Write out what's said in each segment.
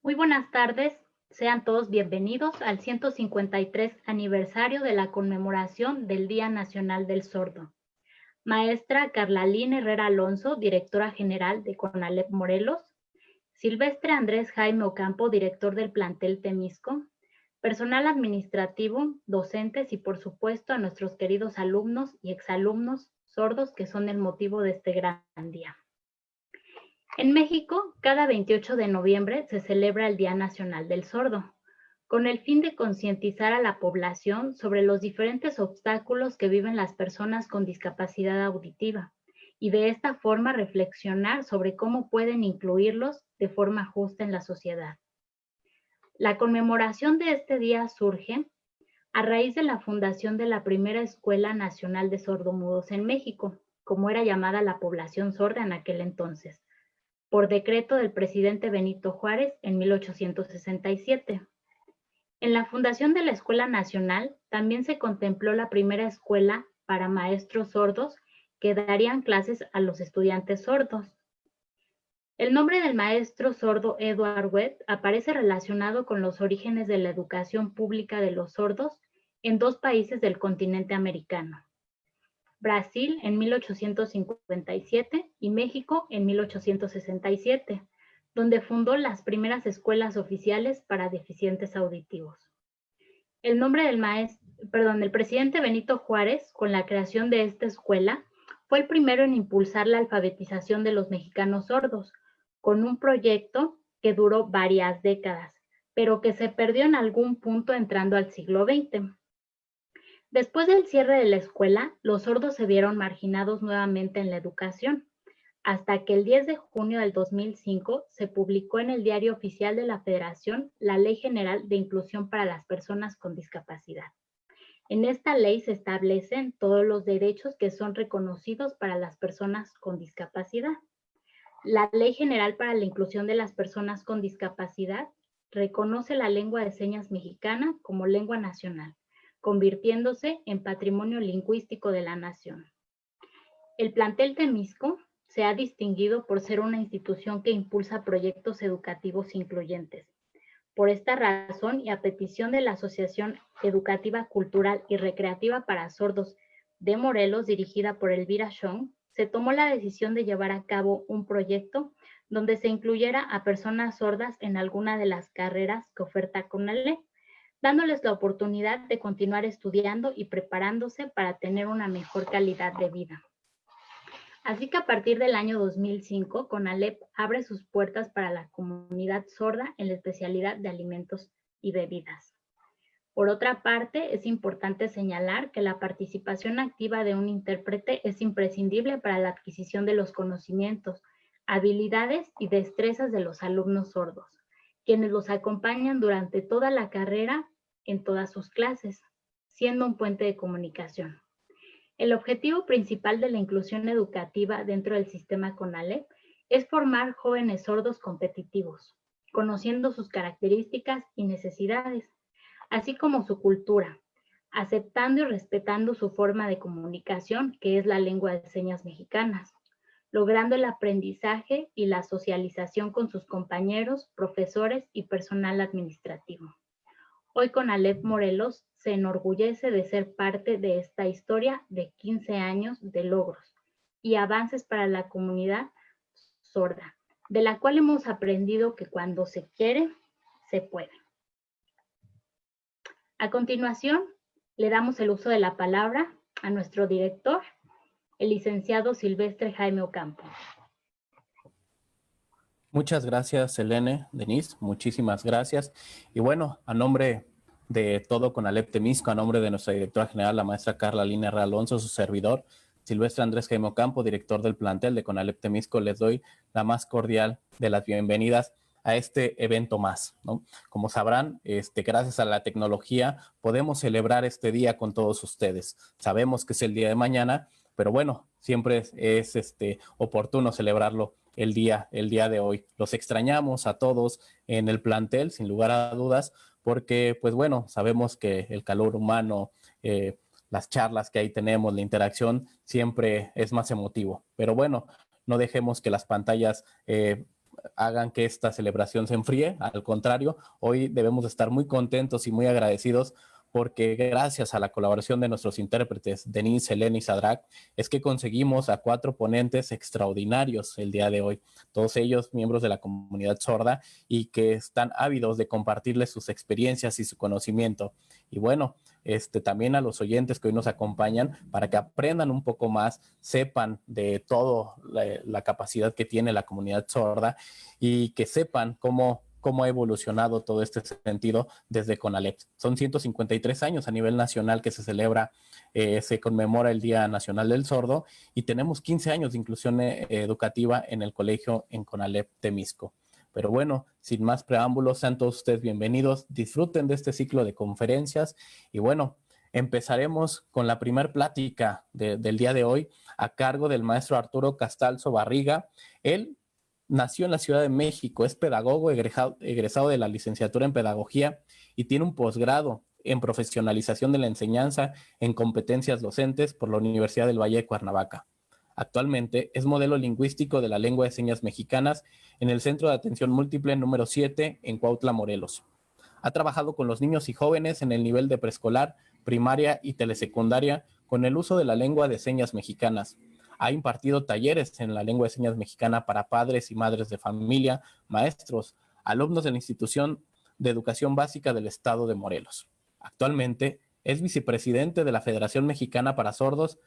Muy buenas tardes, sean todos bienvenidos al 153 aniversario de la conmemoración del Día Nacional del Sordo. Maestra Carlalín Herrera Alonso, directora general de CONALEP Morelos, Silvestre Andrés Jaime Ocampo, director del plantel Temisco, personal administrativo, docentes y por supuesto a nuestros queridos alumnos y exalumnos sordos que son el motivo de este gran día. En México, cada 28 de noviembre se celebra el Día Nacional del Sordo, con el fin de concientizar a la población sobre los diferentes obstáculos que viven las personas con discapacidad auditiva y de esta forma reflexionar sobre cómo pueden incluirlos de forma justa en la sociedad. La conmemoración de este día surge a raíz de la fundación de la primera Escuela Nacional de Sordomudos en México, como era llamada la población sorda en aquel entonces, por decreto del presidente Benito Juárez en 1867. En la fundación de la Escuela Nacional también se contempló la primera escuela para maestros sordos que darían clases a los estudiantes sordos. El nombre del maestro sordo Edward Webb aparece relacionado con los orígenes de la educación pública de los sordos en dos países del continente americano: Brasil en 1857 y México en 1867, donde fundó las primeras escuelas oficiales para deficientes auditivos. El nombre del presidente Benito Juárez, con la creación de esta escuela, fue el primero en impulsar la alfabetización de los mexicanos sordos, con un proyecto que duró varias décadas, pero que se perdió en algún punto entrando al siglo XX. Después del cierre de la escuela, los sordos se vieron marginados nuevamente en la educación, hasta que el 10 de junio del 2005 se publicó en el Diario Oficial de la Federación la Ley General de Inclusión para las Personas con Discapacidad. En esta ley se establecen todos los derechos que son reconocidos para las personas con discapacidad. La Ley General para la Inclusión de las Personas con Discapacidad reconoce la lengua de señas mexicana como lengua nacional, convirtiéndose en patrimonio lingüístico de la nación. El plantel Temisco se ha distinguido por ser una institución que impulsa proyectos educativos incluyentes. Por esta razón y a petición de la Asociación Educativa, Cultural y Recreativa para Sordos de Morelos, dirigida por Elvira Chong, se tomó la decisión de llevar a cabo un proyecto donde se incluyera a personas sordas en alguna de las carreras que oferta CONALEP, dándoles la oportunidad de continuar estudiando y preparándose para tener una mejor calidad de vida. Así que a partir del año 2005, CONALEP abre sus puertas para la comunidad sorda en la especialidad de alimentos y bebidas. Por otra parte, es importante señalar que la participación activa de un intérprete es imprescindible para la adquisición de los conocimientos, habilidades y destrezas de los alumnos sordos, quienes los acompañan durante toda la carrera en todas sus clases, siendo un puente de comunicación. El objetivo principal de la inclusión educativa dentro del sistema CONALEP es formar jóvenes sordos competitivos, conociendo sus características y necesidades, así como su cultura, aceptando y respetando su forma de comunicación, que es la lengua de señas mexicanas, logrando el aprendizaje y la socialización con sus compañeros, profesores y personal administrativo. Hoy CONALEP Morelos se enorgullece de ser parte de esta historia de 15 años de logros y avances para la comunidad sorda, de la cual hemos aprendido que cuando se quiere, se puede. A continuación, le damos el uso de la palabra a nuestro director, el licenciado Silvestre Jaime Ocampo. Muchas gracias, Selene, Denise, muchísimas gracias. Y bueno, a nombre de todo CONALEP Temisco, a nombre de nuestra directora general, la maestra Carlalín Herrera Alonso, su servidor, Silvestre Andrés Jaime Ocampo, director del plantel de CONALEP Temisco, les doy la más cordial de las bienvenidas a este evento más, ¿no? Como sabrán, gracias a la tecnología podemos celebrar este día con todos ustedes. Sabemos que es el día de mañana, pero bueno, siempre es oportuno celebrarlo el día de hoy. Los extrañamos a todos en el plantel, sin lugar a dudas, porque pues bueno, sabemos que el calor humano, las charlas que ahí tenemos, la interacción siempre es más emotivo. Pero bueno, no dejemos que las pantallas hagan que esta celebración se enfríe. Al contrario, hoy debemos estar muy contentos y muy agradecidos porque gracias a la colaboración de nuestros intérpretes, Denise, Selene y Sadrak, es que conseguimos a 4 ponentes extraordinarios el día de hoy, todos ellos miembros de la comunidad sorda y que están ávidos de compartirles sus experiencias y su conocimiento. Y bueno, también a los oyentes que hoy nos acompañan para que aprendan un poco más, sepan de todo la capacidad que tiene la comunidad sorda y que sepan cómo ha evolucionado todo este sentido desde CONALEP. Son 153 años a nivel nacional que se celebra, se conmemora el Día Nacional del Sordo y tenemos 15 años de inclusión educativa en el colegio en CONALEP Temisco. Pero bueno, sin más preámbulos, sean todos ustedes bienvenidos, disfruten de este ciclo de conferencias y bueno, empezaremos con la primer plática del día de hoy a cargo del maestro Arturo Castalzo Barriga. Él nació en la Ciudad de México, es pedagogo egresado de la licenciatura en Pedagogía y tiene un posgrado en profesionalización de la enseñanza en competencias docentes por la Universidad del Valle de Cuernavaca. Actualmente es modelo lingüístico de la lengua de señas mexicanas en el Centro de Atención Múltiple número 7 en Cuautla, Morelos. Ha trabajado con los niños y jóvenes en el nivel de preescolar, primaria y telesecundaria con el uso de la lengua de señas mexicanas. Ha impartido talleres en la lengua de señas mexicana para padres y madres de familia, maestros, alumnos de la Institución de Educación Básica del Estado de Morelos. Actualmente es vicepresidente de la Federación Mexicana para Sordos,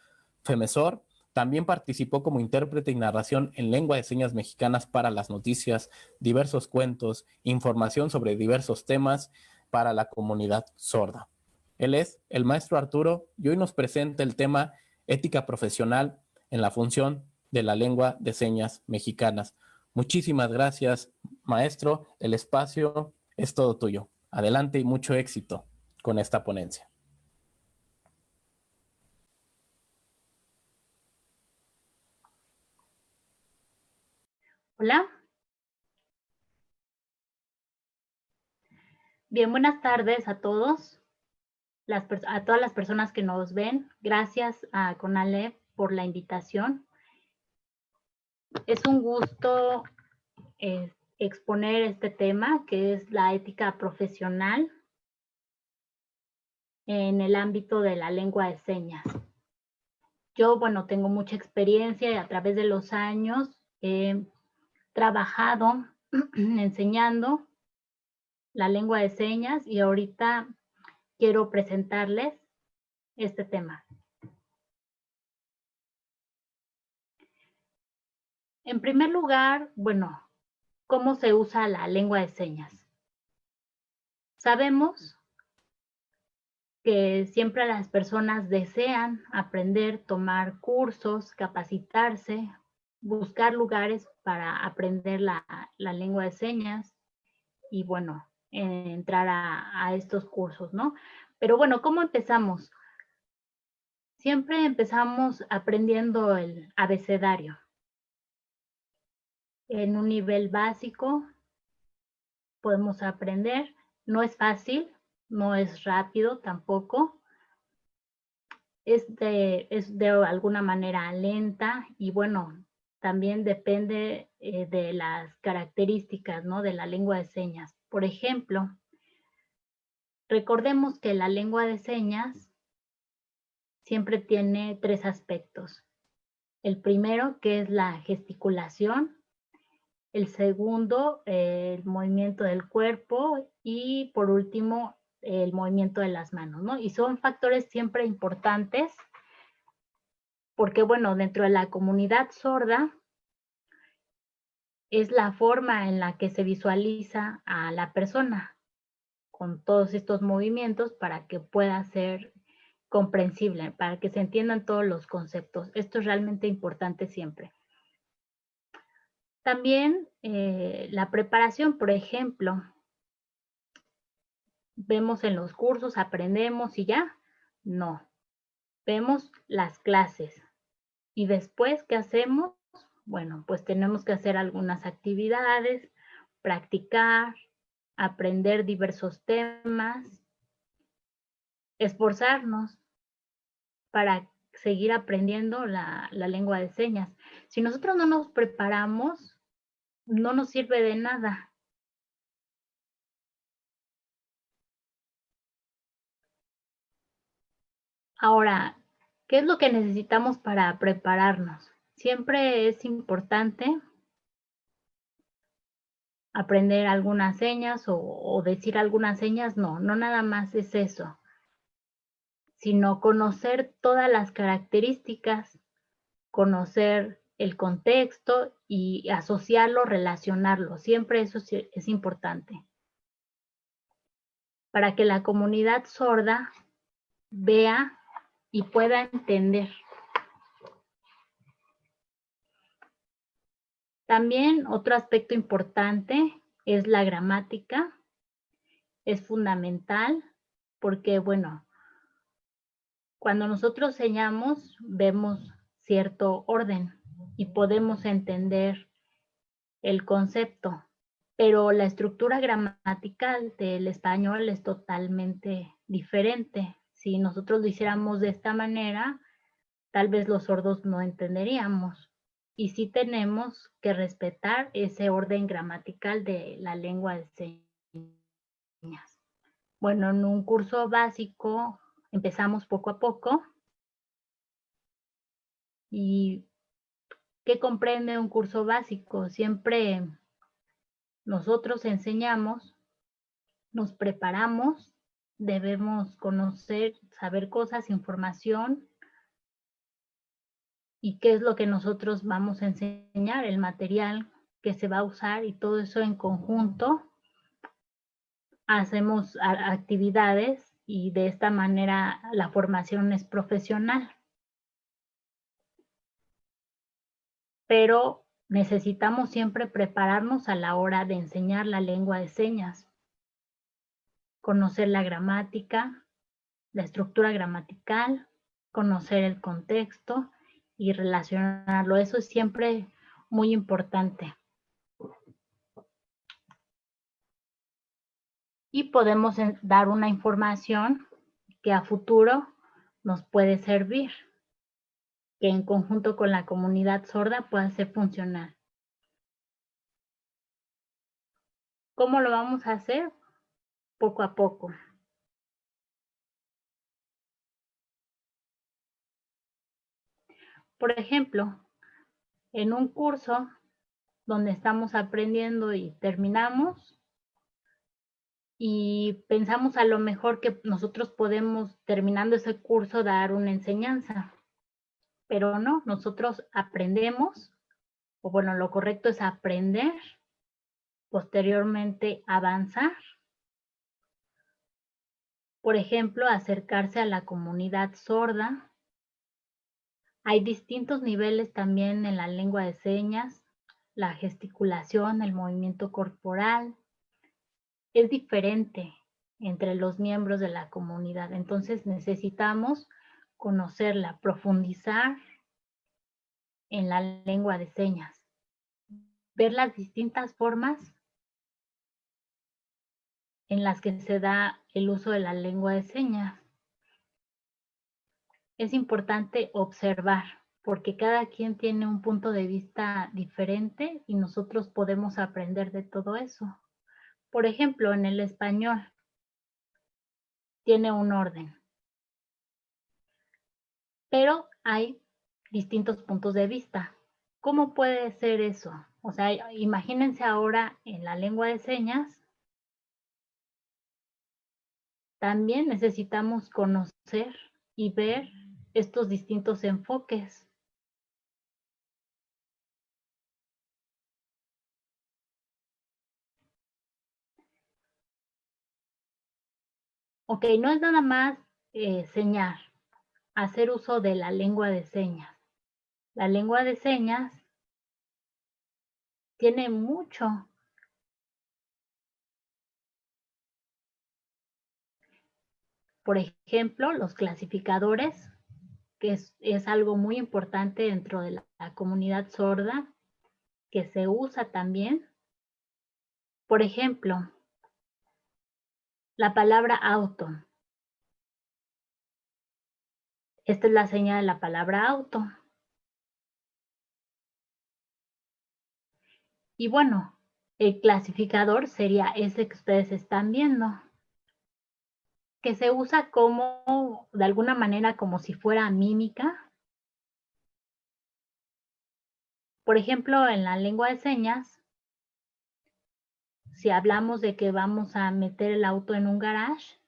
FEMESOR. También participó como intérprete y narración en lengua de señas mexicanas para las noticias, diversos cuentos, información sobre diversos temas para la comunidad sorda. Él es el maestro Arturo y hoy nos presenta el tema ética profesional en la función de la lengua de señas mexicanas. Muchísimas gracias, maestro. El espacio es todo tuyo. Adelante y mucho éxito con esta ponencia. Hola. Bien, buenas tardes a todos, a todas las personas que nos ven. Gracias a CONALEP por la invitación. Es un gusto exponer este tema que es la ética profesional en el ámbito de la lengua de señas. Yo, bueno, tengo mucha experiencia y a través de los años he trabajado enseñando la lengua de señas y ahorita quiero presentarles este tema. En primer lugar, bueno, ¿cómo se usa la lengua de señas? Sabemos que siempre las personas desean aprender, tomar cursos, capacitarse, buscar lugares para aprender la lengua de señas y bueno, entrar a estos cursos, ¿no? Pero bueno, ¿cómo empezamos? Siempre empezamos aprendiendo el abecedario. En un nivel básico podemos aprender, no es fácil, no es rápido tampoco, es de alguna manera lenta y bueno, también depende de las características, ¿no? De la lengua de señas. Por ejemplo, recordemos que la lengua de señas siempre tiene 3 aspectos. El primero, que es la gesticulación. El segundo, el movimiento del cuerpo. Y por último, el movimiento de las manos, ¿no? Y son factores siempre importantes porque, bueno, dentro de la comunidad sorda es la forma en la que se visualiza a la persona con todos estos movimientos para que pueda ser comprensible, para que se entiendan todos los conceptos. Esto es realmente importante siempre. También la preparación, por ejemplo, vemos en los cursos, aprendemos y ya. No, vemos las clases. Y después, ¿qué hacemos? Bueno, pues tenemos que hacer algunas actividades, practicar, aprender diversos temas, esforzarnos para seguir aprendiendo la lengua de señas. Si nosotros no nos preparamos, no nos sirve de nada. Ahora, ¿qué es lo que necesitamos para prepararnos? Siempre es importante aprender algunas señas o decir algunas señas, no nada más es eso, sino conocer todas las características, conocer el contexto y asociarlo, relacionarlo. Siempre eso es importante. Para que la comunidad sorda vea y pueda entender. También otro aspecto importante es la gramática. Es fundamental porque, bueno, cuando nosotros enseñamos, vemos cierto orden y podemos entender el concepto, pero la estructura gramatical del español es totalmente diferente. Si nosotros lo hiciéramos de esta manera, tal vez los sordos no entenderíamos. Y sí tenemos que respetar ese orden gramatical de la lengua de señas. Bueno, en un curso básico empezamos poco a poco. ¿Y qué comprende un curso básico? Siempre nosotros enseñamos, nos preparamos, debemos conocer, saber cosas, información, y qué es lo que nosotros vamos a enseñar, el material que se va a usar y todo eso en conjunto. Hacemos actividades y de esta manera la formación es profesional. Pero necesitamos siempre prepararnos a la hora de enseñar la lengua de señas, conocer la gramática, la estructura gramatical, conocer el contexto y relacionarlo. Eso es siempre muy importante. Y podemos dar una información que a futuro nos puede servir, que en conjunto con la comunidad sorda pueda ser funcional. ¿Cómo lo vamos a hacer? Poco a poco. Por ejemplo, en un curso donde estamos aprendiendo y terminamos, y pensamos a lo mejor que nosotros podemos, terminando ese curso, dar una enseñanza, pero no, nosotros aprendemos, o bueno, lo correcto es aprender, posteriormente avanzar, por ejemplo, acercarse a la comunidad sorda. Hay distintos niveles también en la lengua de señas, la gesticulación, el movimiento corporal, es diferente entre los miembros de la comunidad. Entonces necesitamos conocerla, profundizar en la lengua de señas, ver las distintas formas en las que se da el uso de la lengua de señas. Es importante observar porque cada quien tiene un punto de vista diferente y nosotros podemos aprender de todo eso. Por ejemplo, en el español tiene un orden, pero hay distintos puntos de vista. ¿Cómo puede ser eso? O sea, imagínense ahora en la lengua de señas, también necesitamos conocer y ver estos distintos enfoques. Ok, no es nada más señar, hacer uso de la lengua de señas. La lengua de señas tiene mucho. Por ejemplo, los clasificadores, que es algo muy importante dentro de la comunidad sorda, que se usa también. Por ejemplo, la palabra auto. Esta es la señal de la palabra auto. Y bueno, el clasificador sería ese que ustedes están viendo, que se usa como, de alguna manera, como si fuera mímica. Por ejemplo, en la lengua de señas, si hablamos de que vamos a meter el auto en un garage,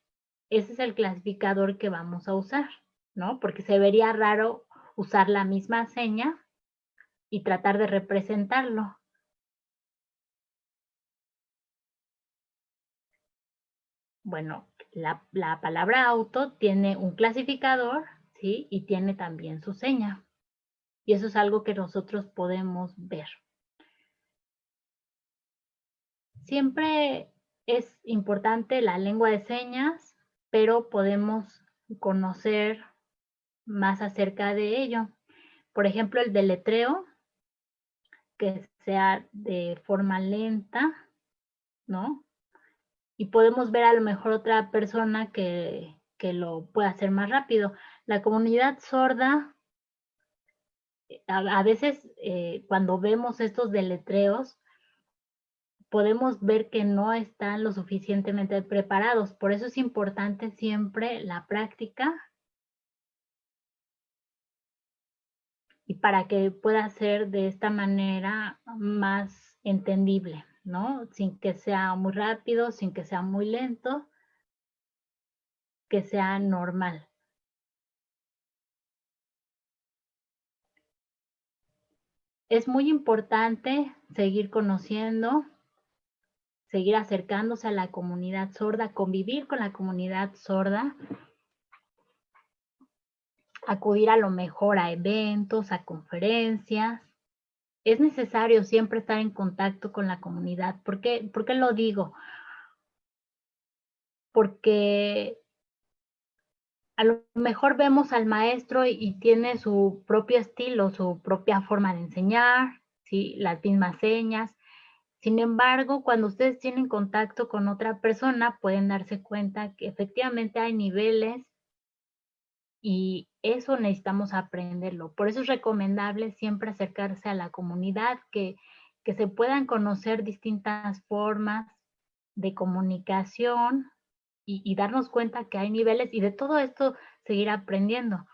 ese es el clasificador que vamos a usar, ¿no? Porque se vería raro usar la misma seña y tratar de representarlo. Bueno, la palabra auto tiene un clasificador, ¿sí? Y tiene también su seña. Y eso es algo que nosotros podemos ver. Siempre es importante la lengua de señas, pero podemos conocer más acerca de ello. Por ejemplo, el deletreo, que sea de forma lenta, ¿no? Y podemos ver a lo mejor otra persona que lo pueda hacer más rápido. La comunidad sorda, a veces cuando vemos estos deletreos, podemos ver que no están lo suficientemente preparados. Por eso es importante siempre la práctica y para que pueda ser de esta manera más entendible, ¿no? Sin que sea muy rápido, sin que sea muy lento, que sea normal. Es muy importante seguir conociendo, seguir acercándose a la comunidad sorda, convivir con la comunidad sorda, acudir a lo mejor a eventos, a conferencias. Es necesario siempre estar en contacto con la comunidad. ¿Por qué lo digo? Porque a lo mejor vemos al maestro y tiene su propio estilo, su propia forma de enseñar, ¿sí? Las mismas señas. Sin embargo, cuando ustedes tienen contacto con otra persona, pueden darse cuenta que efectivamente hay niveles y eso necesitamos aprenderlo. Por eso es recomendable siempre acercarse a la comunidad, que se puedan conocer distintas formas de comunicación y darnos cuenta que hay niveles y de todo esto seguir aprendiendo.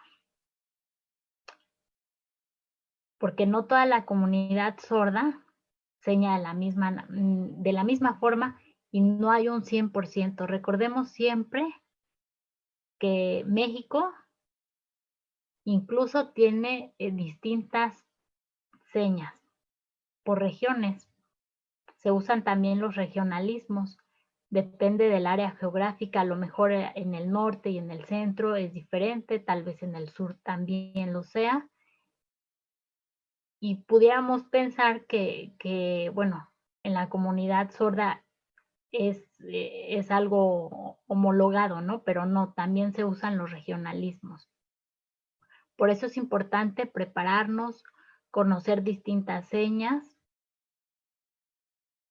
Porque no toda la comunidad sorda señala de la misma forma y no hay un 100%. Recordemos siempre que México incluso tiene distintas señas por regiones. Se usan también los regionalismos. Depende del área geográfica, a lo mejor en el norte y en el centro es diferente, tal vez en el sur también lo sea. Y pudiéramos pensar que bueno, en la comunidad sorda es algo homologado, ¿no? Pero no, también se usan los regionalismos. Por eso es importante prepararnos, conocer distintas señas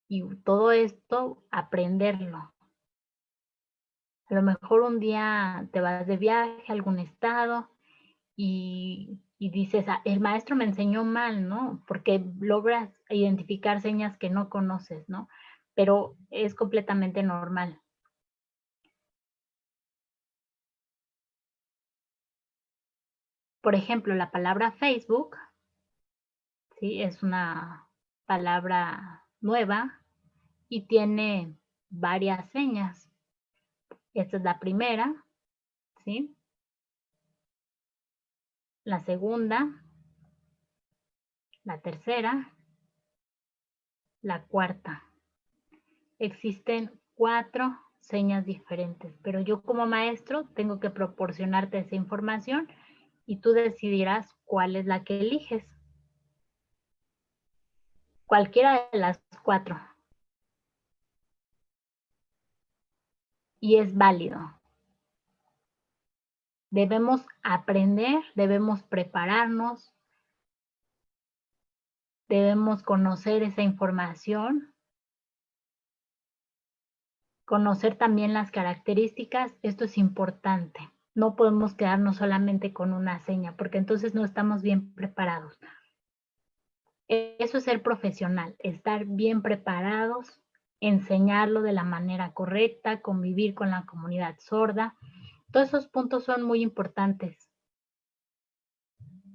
y todo esto aprenderlo. A lo mejor un día te vas de viaje a algún estado y dices, ah, el maestro me enseñó mal, ¿no? Porque logras identificar señas que no conoces, ¿no? Pero es completamente normal. Por ejemplo, la palabra Facebook, ¿sí? Es una palabra nueva y tiene varias señas. Esta es la primera, ¿sí? La segunda, la tercera, la cuarta. Existen 4 señas diferentes, pero yo como maestro tengo que proporcionarte esa información y tú decidirás cuál es la que eliges. Cualquiera de las 4. Y es válido. Debemos aprender, debemos prepararnos, debemos conocer esa información, conocer también las características. Esto es importante. No podemos quedarnos solamente con una seña, porque entonces no estamos bien preparados. Eso es ser profesional, estar bien preparados, enseñarlo de la manera correcta, convivir con la comunidad sorda. Todos esos puntos son muy importantes.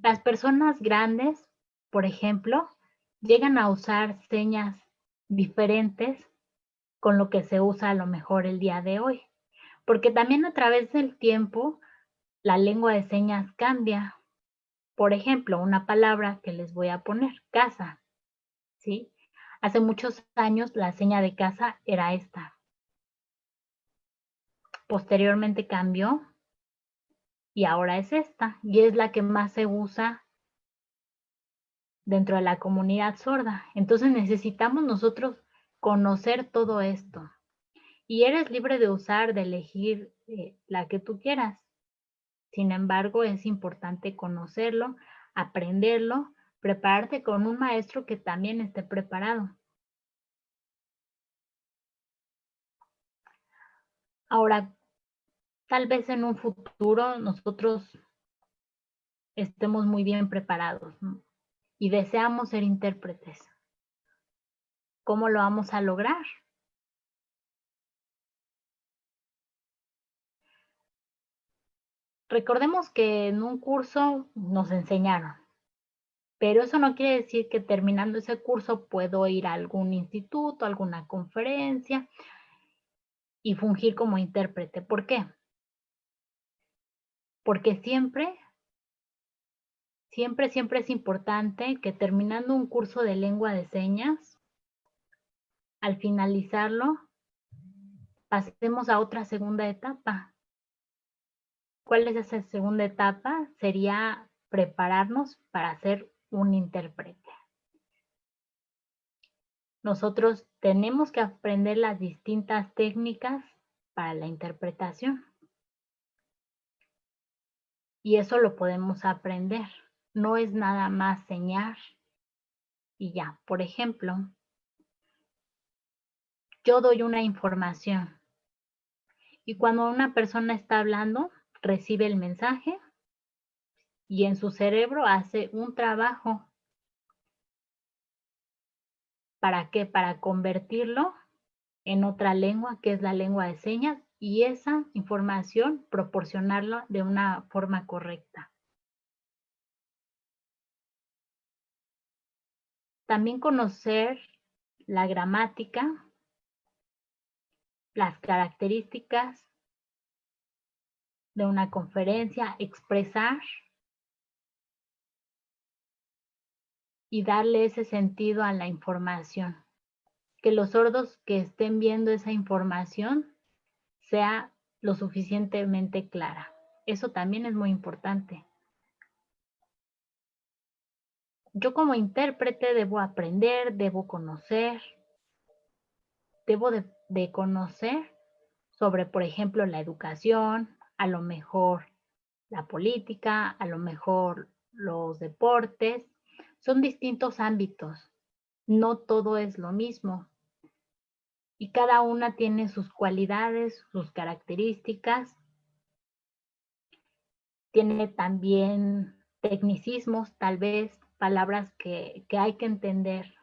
Las personas grandes, por ejemplo, llegan a usar señas diferentes con lo que se usa a lo mejor el día de hoy, porque también a través del tiempo la lengua de señas cambia. Por ejemplo, una palabra que les voy a poner, casa, ¿sí? Hace muchos años la seña de casa era esta. Posteriormente cambió y ahora es esta, y es la que más se usa dentro de la comunidad sorda. Entonces necesitamos nosotros conocer todo esto. Y eres libre de usar, de elegir la que tú quieras. Sin embargo, es importante conocerlo, aprenderlo, prepararte con un maestro que también esté preparado. Ahora, tal vez en un futuro nosotros estemos muy bien preparados, ¿no? Y deseamos ser intérpretes. ¿Cómo lo vamos a lograr? Recordemos que en un curso nos enseñaron, pero eso no quiere decir que terminando ese curso puedo ir a algún instituto, a alguna conferencia y fungir como intérprete. ¿Por qué? Porque siempre es importante que terminando un curso de lengua de señas, al finalizarlo, pasemos a otra segunda etapa. ¿Cuál es esa segunda etapa? Sería prepararnos para ser un intérprete. Nosotros tenemos que aprender las distintas técnicas para la interpretación. Y eso lo podemos aprender. No es nada más señar y ya. Por ejemplo, yo doy una información y cuando una persona está hablando, recibe el mensaje y en su cerebro hace un trabajo. ¿Para qué? Para convertirlo en otra lengua, que es la lengua de señas, y esa información proporcionarla de una forma correcta. También conocer la gramática, las características de una conferencia, expresar y darle ese sentido a la información. Que los sordos que estén viendo esa información sea lo suficientemente clara. Eso también es muy importante. Yo como intérprete debo aprender, debo conocer, debo de conocer sobre, por ejemplo, la educación, a lo mejor la política, a lo mejor los deportes. Son distintos ámbitos. No todo es lo mismo. Y cada una tiene sus cualidades, sus características. Tiene también tecnicismos, tal vez palabras que hay que entender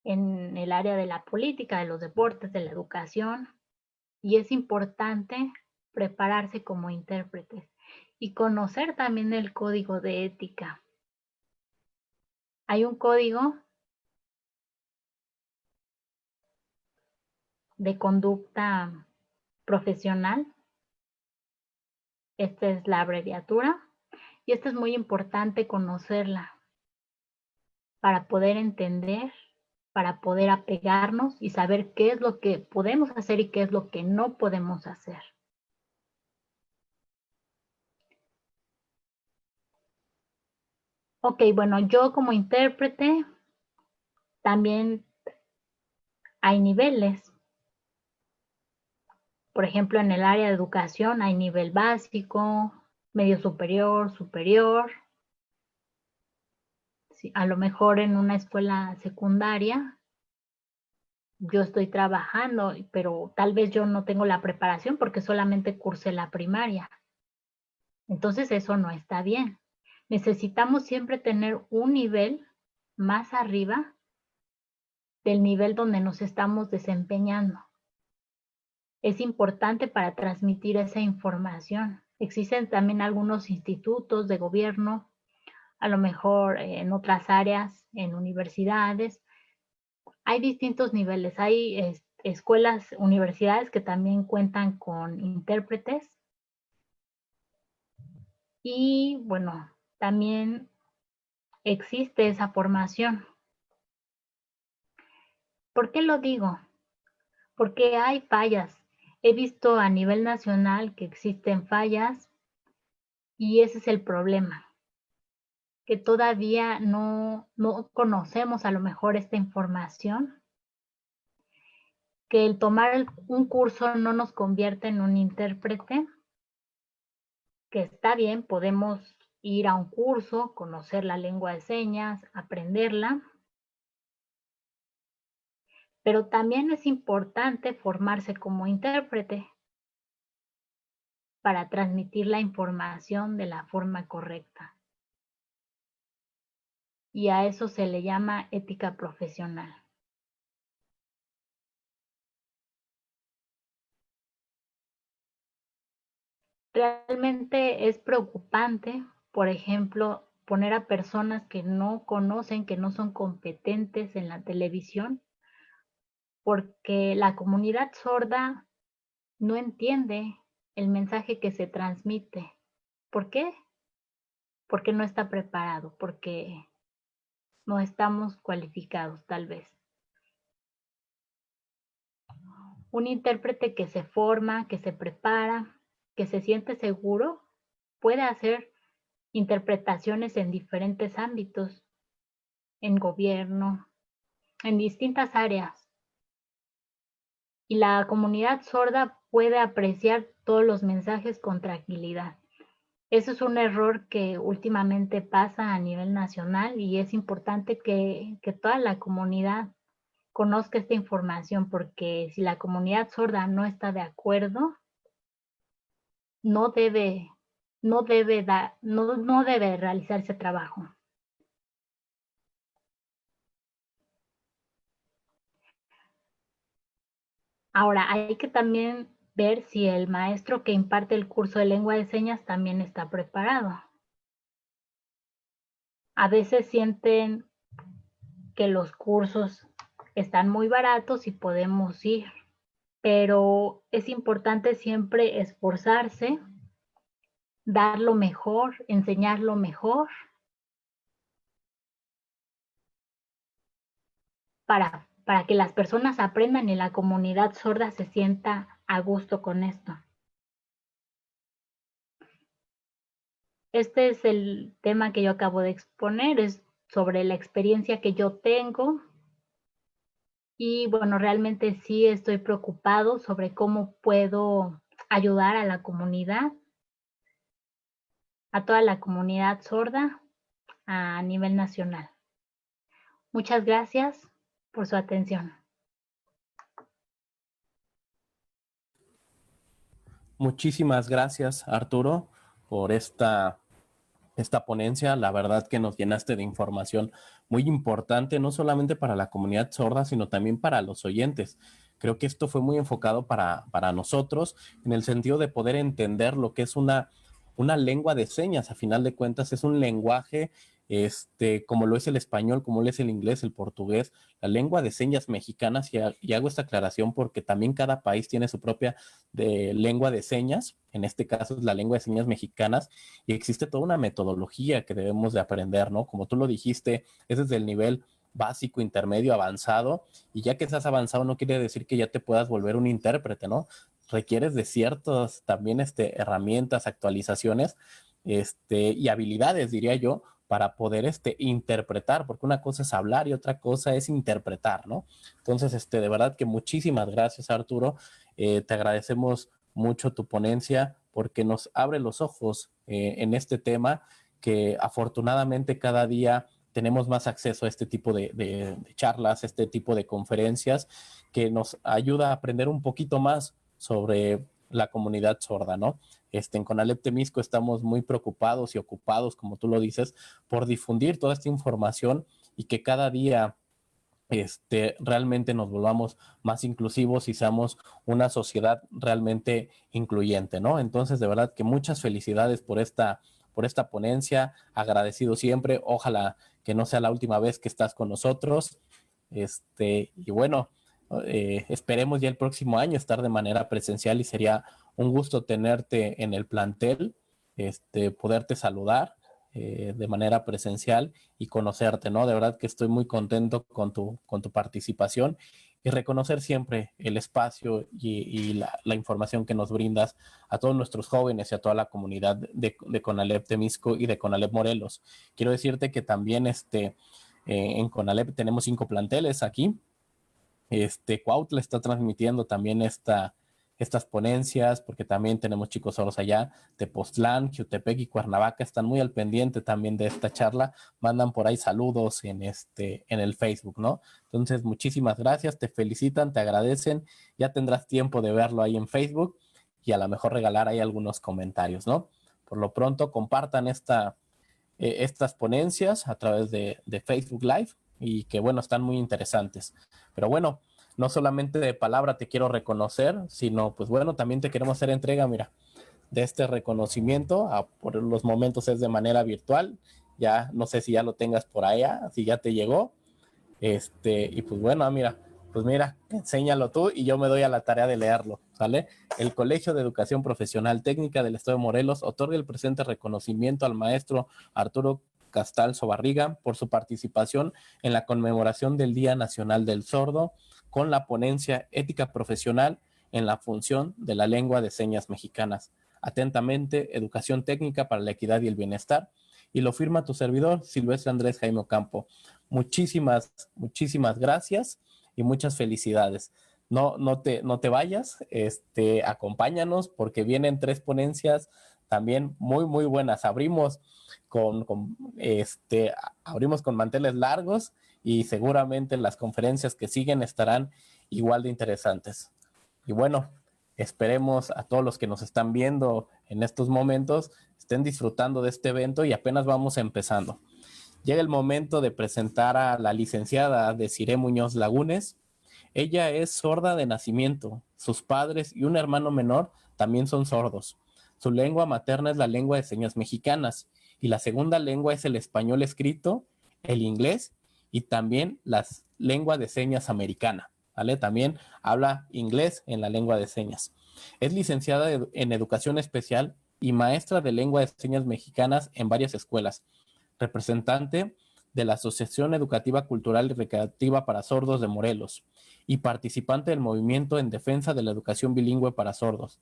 en el área de la política, de los deportes, de la educación. Y es importante prepararse como intérpretes y conocer también el código de ética. Hay un código de conducta profesional. Esta es la abreviatura y esta es muy importante conocerla para poder entender, para poder apegarnos y saber qué es lo que podemos hacer y qué es lo que no podemos hacer. Ok, bueno, yo como intérprete también hay niveles. Por ejemplo, en el área de educación hay nivel básico, medio superior, superior. Sí, a lo mejor en una escuela secundaria yo estoy trabajando, pero tal vez yo no tengo la preparación porque solamente cursé la primaria. Entonces eso no está bien. Necesitamos siempre tener un nivel más arriba del nivel donde nos estamos desempeñando. Es importante para transmitir esa información. Existen también algunos institutos de gobierno, a lo mejor en otras áreas, en universidades. Hay distintos niveles. Hay escuelas, universidades que también cuentan con intérpretes. Y bueno, también existe esa formación. ¿Por qué lo digo? Porque hay fallas. He visto a nivel nacional que existen fallas y ese es el problema, que todavía no conocemos a lo mejor esta información, que el tomar un curso no nos convierte en un intérprete, que está bien, podemos ir a un curso, conocer la lengua de señas, aprenderla, pero también es importante formarse como intérprete para transmitir la información de la forma correcta. Y a eso se le llama ética profesional. Realmente es preocupante, por ejemplo, poner a personas que no conocen, que no son competentes en la televisión, porque la comunidad sorda no entiende el mensaje que se transmite. ¿Por qué? Porque no está preparado, porque no estamos cualificados, tal vez. Un intérprete que se forma, que se prepara, que se siente seguro, puede hacer interpretaciones en diferentes ámbitos, en gobierno, en distintas áreas. Y la comunidad sorda puede apreciar todos los mensajes con tranquilidad. Eso es un error que últimamente pasa a nivel nacional y es importante que toda la comunidad conozca esta información, porque si la comunidad sorda no está de acuerdo, no debe, no debe realizarse trabajo. Ahora, hay que también ver si el maestro que imparte el curso de lengua de señas también está preparado. A veces sienten que los cursos están muy baratos y podemos ir, pero es importante siempre esforzarse, dar lo mejor, enseñar lo mejor para que las personas aprendan y la comunidad sorda se sienta a gusto con esto. Este es el tema que yo acabo de exponer, es sobre la experiencia que yo tengo. Y bueno, realmente sí estoy preocupado sobre cómo puedo ayudar a la comunidad, a toda la comunidad sorda a nivel nacional. Muchas gracias por su atención. Muchísimas gracias, Arturo, por esta ponencia. La verdad que nos llenaste de información muy importante, no solamente para la comunidad sorda, sino también para los oyentes. Creo que esto fue muy enfocado para nosotros en el sentido de poder entender lo que es una lengua de señas. A final de cuentas es un lenguaje como lo es el español, como lo es el inglés, el portugués, la lengua de señas mexicanas, y hago esta aclaración porque también cada país tiene su propia lengua de señas. En este caso es la lengua de señas mexicanas, y existe toda una metodología que debemos de aprender, ¿no? Como tú lo dijiste, es desde el nivel básico, intermedio, avanzado, y ya que estás avanzado no quiere decir que ya te puedas volver un intérprete, ¿no? Requieres de ciertas también herramientas, actualizaciones y habilidades, diría yo, para poder interpretar, porque una cosa es hablar y otra cosa es interpretar, ¿no? Entonces, de verdad que muchísimas gracias, Arturo. Te agradecemos mucho tu ponencia porque nos abre los ojos en este tema, que afortunadamente cada día tenemos más acceso a este tipo de charlas, este tipo de conferencias, que nos ayuda a aprender un poquito más sobre la comunidad sorda, ¿no? En Conalep Temisco estamos muy preocupados y ocupados, como tú lo dices, por difundir toda esta información y que cada día realmente nos volvamos más inclusivos y seamos una sociedad realmente incluyente, ¿no? Entonces, de verdad que muchas felicidades por esta ponencia, agradecido siempre, ojalá que no sea la última vez que estás con nosotros, y bueno, esperemos ya el próximo año estar de manera presencial y sería un gusto tenerte en el plantel, poderte saludar de manera presencial y conocerte, ¿no? De verdad que estoy muy contento con tu participación y reconocer siempre el espacio y la información que nos brindas a todos nuestros jóvenes y a toda la comunidad de CONALEP Temisco y de CONALEP Morelos. Quiero decirte que también en CONALEP tenemos 5 planteles aquí. Cuautla está transmitiendo también estas ponencias, porque también tenemos chicos sordos allá, Tepoztlán, Jiutepec y Cuernavaca están muy al pendiente también de esta charla, mandan por ahí saludos en el Facebook, ¿no? Entonces, muchísimas gracias, te felicitan, te agradecen, ya tendrás tiempo de verlo ahí en Facebook y a lo mejor regalar ahí algunos comentarios, ¿no? Por lo pronto, compartan estas ponencias a través de Facebook Live y que, bueno, están muy interesantes. Pero bueno, no solamente de palabra te quiero reconocer, sino, pues bueno, también te queremos hacer entrega, mira, de este reconocimiento. Por los momentos es de manera virtual. Ya no sé si ya lo tengas por allá, si ya te llegó. Y pues bueno, mira, enséñalo tú y yo me doy a la tarea de leerlo, ¿sale? El Colegio de Educación Profesional Técnica del Estado de Morelos otorga el presente reconocimiento al maestro Arturo Castal Sobarriga por su participación en la conmemoración del Día Nacional del Sordo con la ponencia Ética Profesional en la función de la lengua de señas mexicanas. Atentamente, Educación Técnica para la Equidad y el Bienestar. Y lo firma tu servidor, Silvestre Andrés Jaime Ocampo. Muchísimas gracias y muchas felicidades. No te vayas, acompáñanos porque vienen 3 ponencias también muy, muy buenas. Abrimos abrimos con manteles largos y seguramente las conferencias que siguen estarán igual de interesantes. Y bueno, esperemos a todos los que nos están viendo en estos momentos estén disfrutando de este evento y apenas vamos empezando. Llega el momento de presentar a la licenciada Desiree Muñoz Lagunes. Ella es sorda de nacimiento. Sus padres y un hermano menor también son sordos. Su lengua materna es la lengua de señas mexicanas y la segunda lengua es el español escrito, el inglés y también la lengua de señas americana, ¿vale? También habla inglés en la lengua de señas. Es licenciada en educación especial y maestra de lengua de señas mexicanas en varias escuelas, representante de la Asociación Educativa Cultural y Recreativa para Sordos de Morelos y participante del movimiento en defensa de la educación bilingüe para sordos.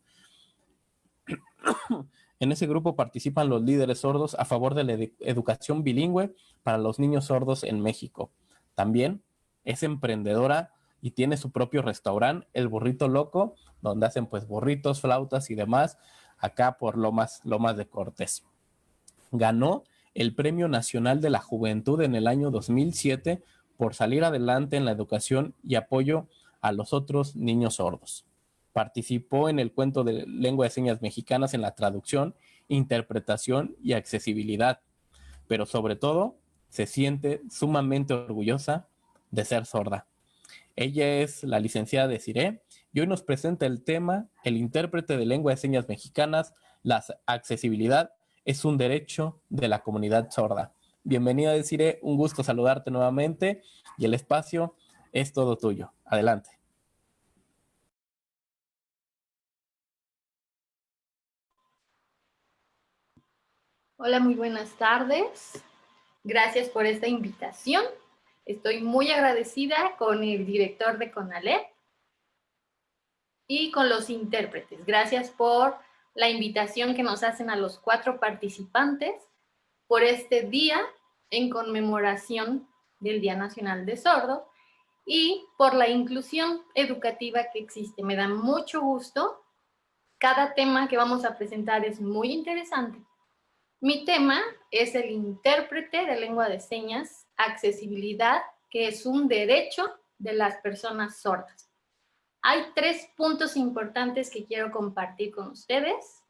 En ese grupo participan los líderes sordos a favor de la educación bilingüe para los niños sordos en México. También es emprendedora y tiene su propio restaurante, El Burrito Loco, donde hacen pues burritos, flautas y demás, acá por Lomas de Cortés. Ganó el Premio Nacional de la Juventud en el año 2007 por salir adelante en la educación y apoyo a los otros niños sordos. Participó en el cuento de lengua de señas mexicanas en la traducción, interpretación y accesibilidad, pero sobre todo se siente sumamente orgullosa de ser sorda. Ella es la licenciada Desiree y hoy nos presenta el tema, el intérprete de lengua de señas mexicanas, la accesibilidad es un derecho de la comunidad sorda. Bienvenida, Desiree, un gusto saludarte nuevamente y el espacio es todo tuyo. Adelante. Hola, muy buenas tardes. Gracias por esta invitación. Estoy muy agradecida con el director de CONALEP y con los intérpretes. Gracias por la invitación que nos hacen a los 4 participantes por este día en conmemoración del Día Nacional de Sordo y por la inclusión educativa que existe. Me da mucho gusto. Cada tema que vamos a presentar es muy interesante. Mi tema es el intérprete de lengua de señas, accesibilidad, que es un derecho de las personas sordas. Hay 3 puntos importantes que quiero compartir con ustedes,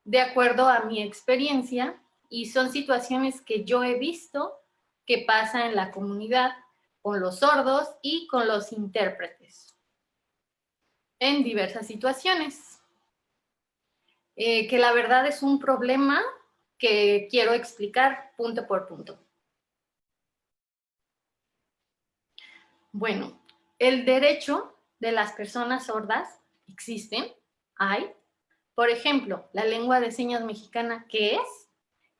de acuerdo a mi experiencia, y son situaciones que yo he visto que pasa en la comunidad con los sordos y con los intérpretes en diversas situaciones. Que la verdad es un problema que quiero explicar punto por punto. Bueno, el derecho de las personas sordas existen, hay. Por ejemplo, la lengua de señas mexicana, ¿qué es?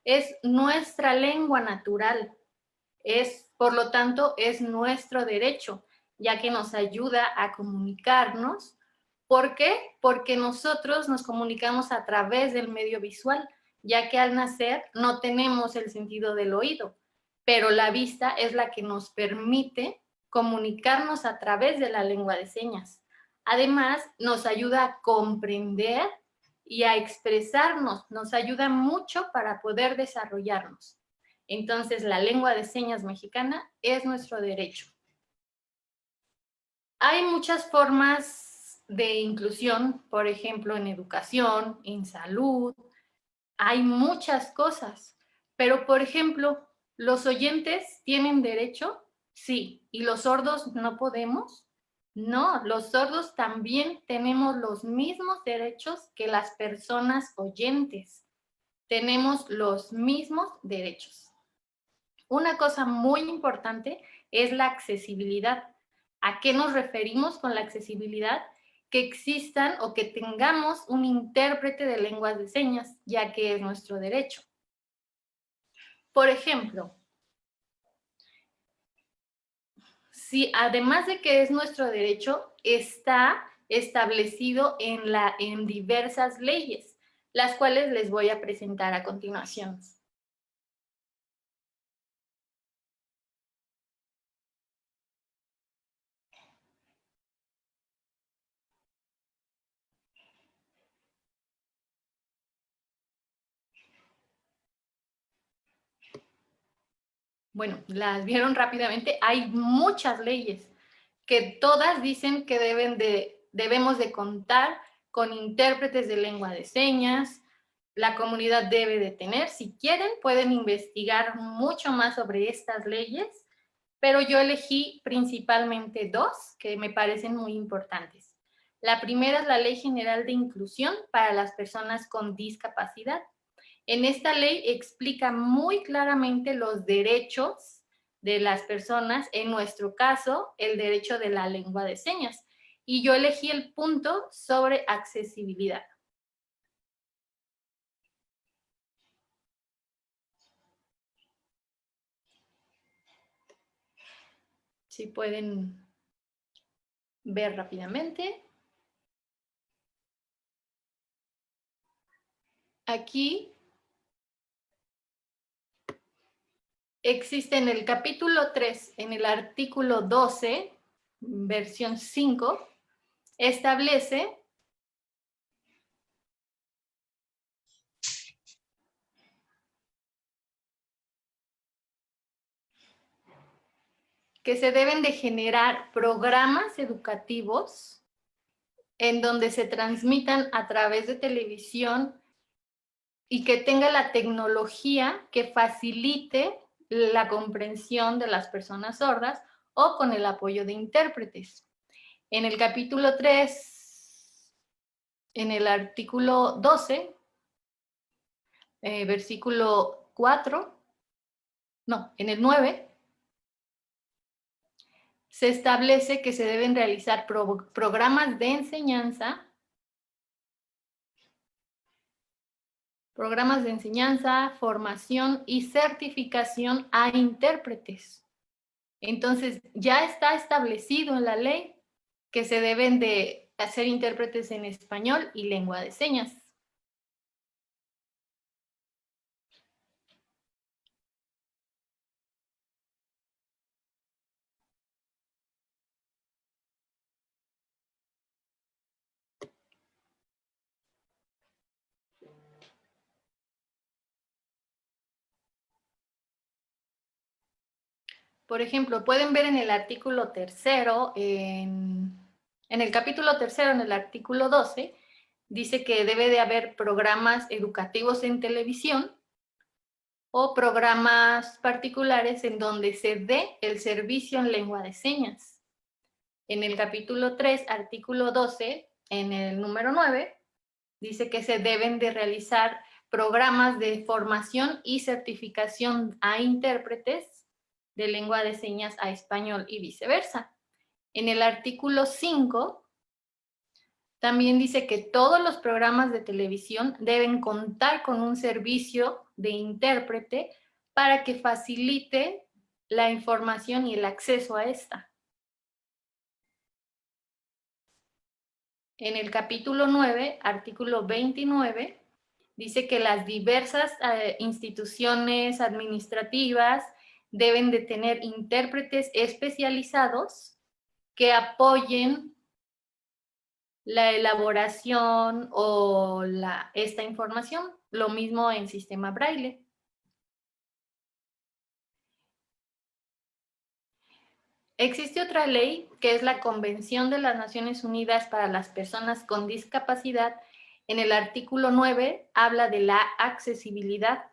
Es nuestra lengua natural. Por lo tanto, es nuestro derecho, ya que nos ayuda a comunicarnos. ¿Por qué? Porque nosotros nos comunicamos a través del medio visual, ya que al nacer no tenemos el sentido del oído, pero la vista es la que nos permite comunicarnos a través de la lengua de señas. Además, nos ayuda a comprender y a expresarnos, nos ayuda mucho para poder desarrollarnos. Entonces, la lengua de señas mexicana es nuestro derecho. Hay muchas formas de inclusión, por ejemplo, en educación, en salud, hay muchas cosas, pero por ejemplo, ¿los oyentes tienen derecho? Sí. ¿Y los sordos no podemos? No, los sordos también tenemos los mismos derechos que las personas oyentes. Tenemos los mismos derechos. Una cosa muy importante es la accesibilidad. ¿A qué nos referimos con la accesibilidad? Que existan o que tengamos un intérprete de lenguas de señas, ya que es nuestro derecho. Por ejemplo, si además de que es nuestro derecho, está establecido en diversas leyes, las cuales les voy a presentar a continuación. Bueno, las vieron rápidamente. Hay muchas leyes que todas dicen que debemos de contar con intérpretes de lengua de señas. La comunidad debe de tener, si quieren, pueden investigar mucho más sobre estas leyes, pero yo elegí principalmente dos que me parecen muy importantes. La primera es la Ley General de Inclusión para las personas con discapacidad. En esta ley explica muy claramente los derechos de las personas, en nuestro caso, el derecho de la lengua de señas. Y yo elegí el punto sobre accesibilidad. Si pueden ver rápidamente. Aquí existe en el capítulo 3, en el artículo 12, versión 5, establece que se deben de generar programas educativos en donde se transmitan a través de televisión y que tenga la tecnología que facilite la comprensión de las personas sordas o con el apoyo de intérpretes. En el capítulo 3, en el artículo 12, versículo 4, no, en el 9, se establece que se deben realizar programas de enseñanza, formación y certificación a intérpretes. Entonces, ya está establecido en la ley que se deben de hacer intérpretes en español y lengua de señas. Por ejemplo, pueden ver en el artículo 3, en el capítulo 3, en el artículo 12, dice que debe de haber programas educativos en televisión o programas particulares en donde se dé el servicio en lengua de señas. En el capítulo 3, artículo 12, en el número 9, dice que se deben de realizar programas de formación y certificación a intérpretes de lengua de señas a español y viceversa. En el artículo 5, también dice que todos los programas de televisión deben contar con un servicio de intérprete para que facilite la información y el acceso a esta. En el capítulo 9, artículo 29, dice que las diversas instituciones administrativas deben de tener intérpretes especializados que apoyen la elaboración o esta información. Lo mismo en sistema braille. Existe otra ley que es la Convención de las Naciones Unidas para las Personas con Discapacidad. En el artículo 9 habla de la accesibilidad.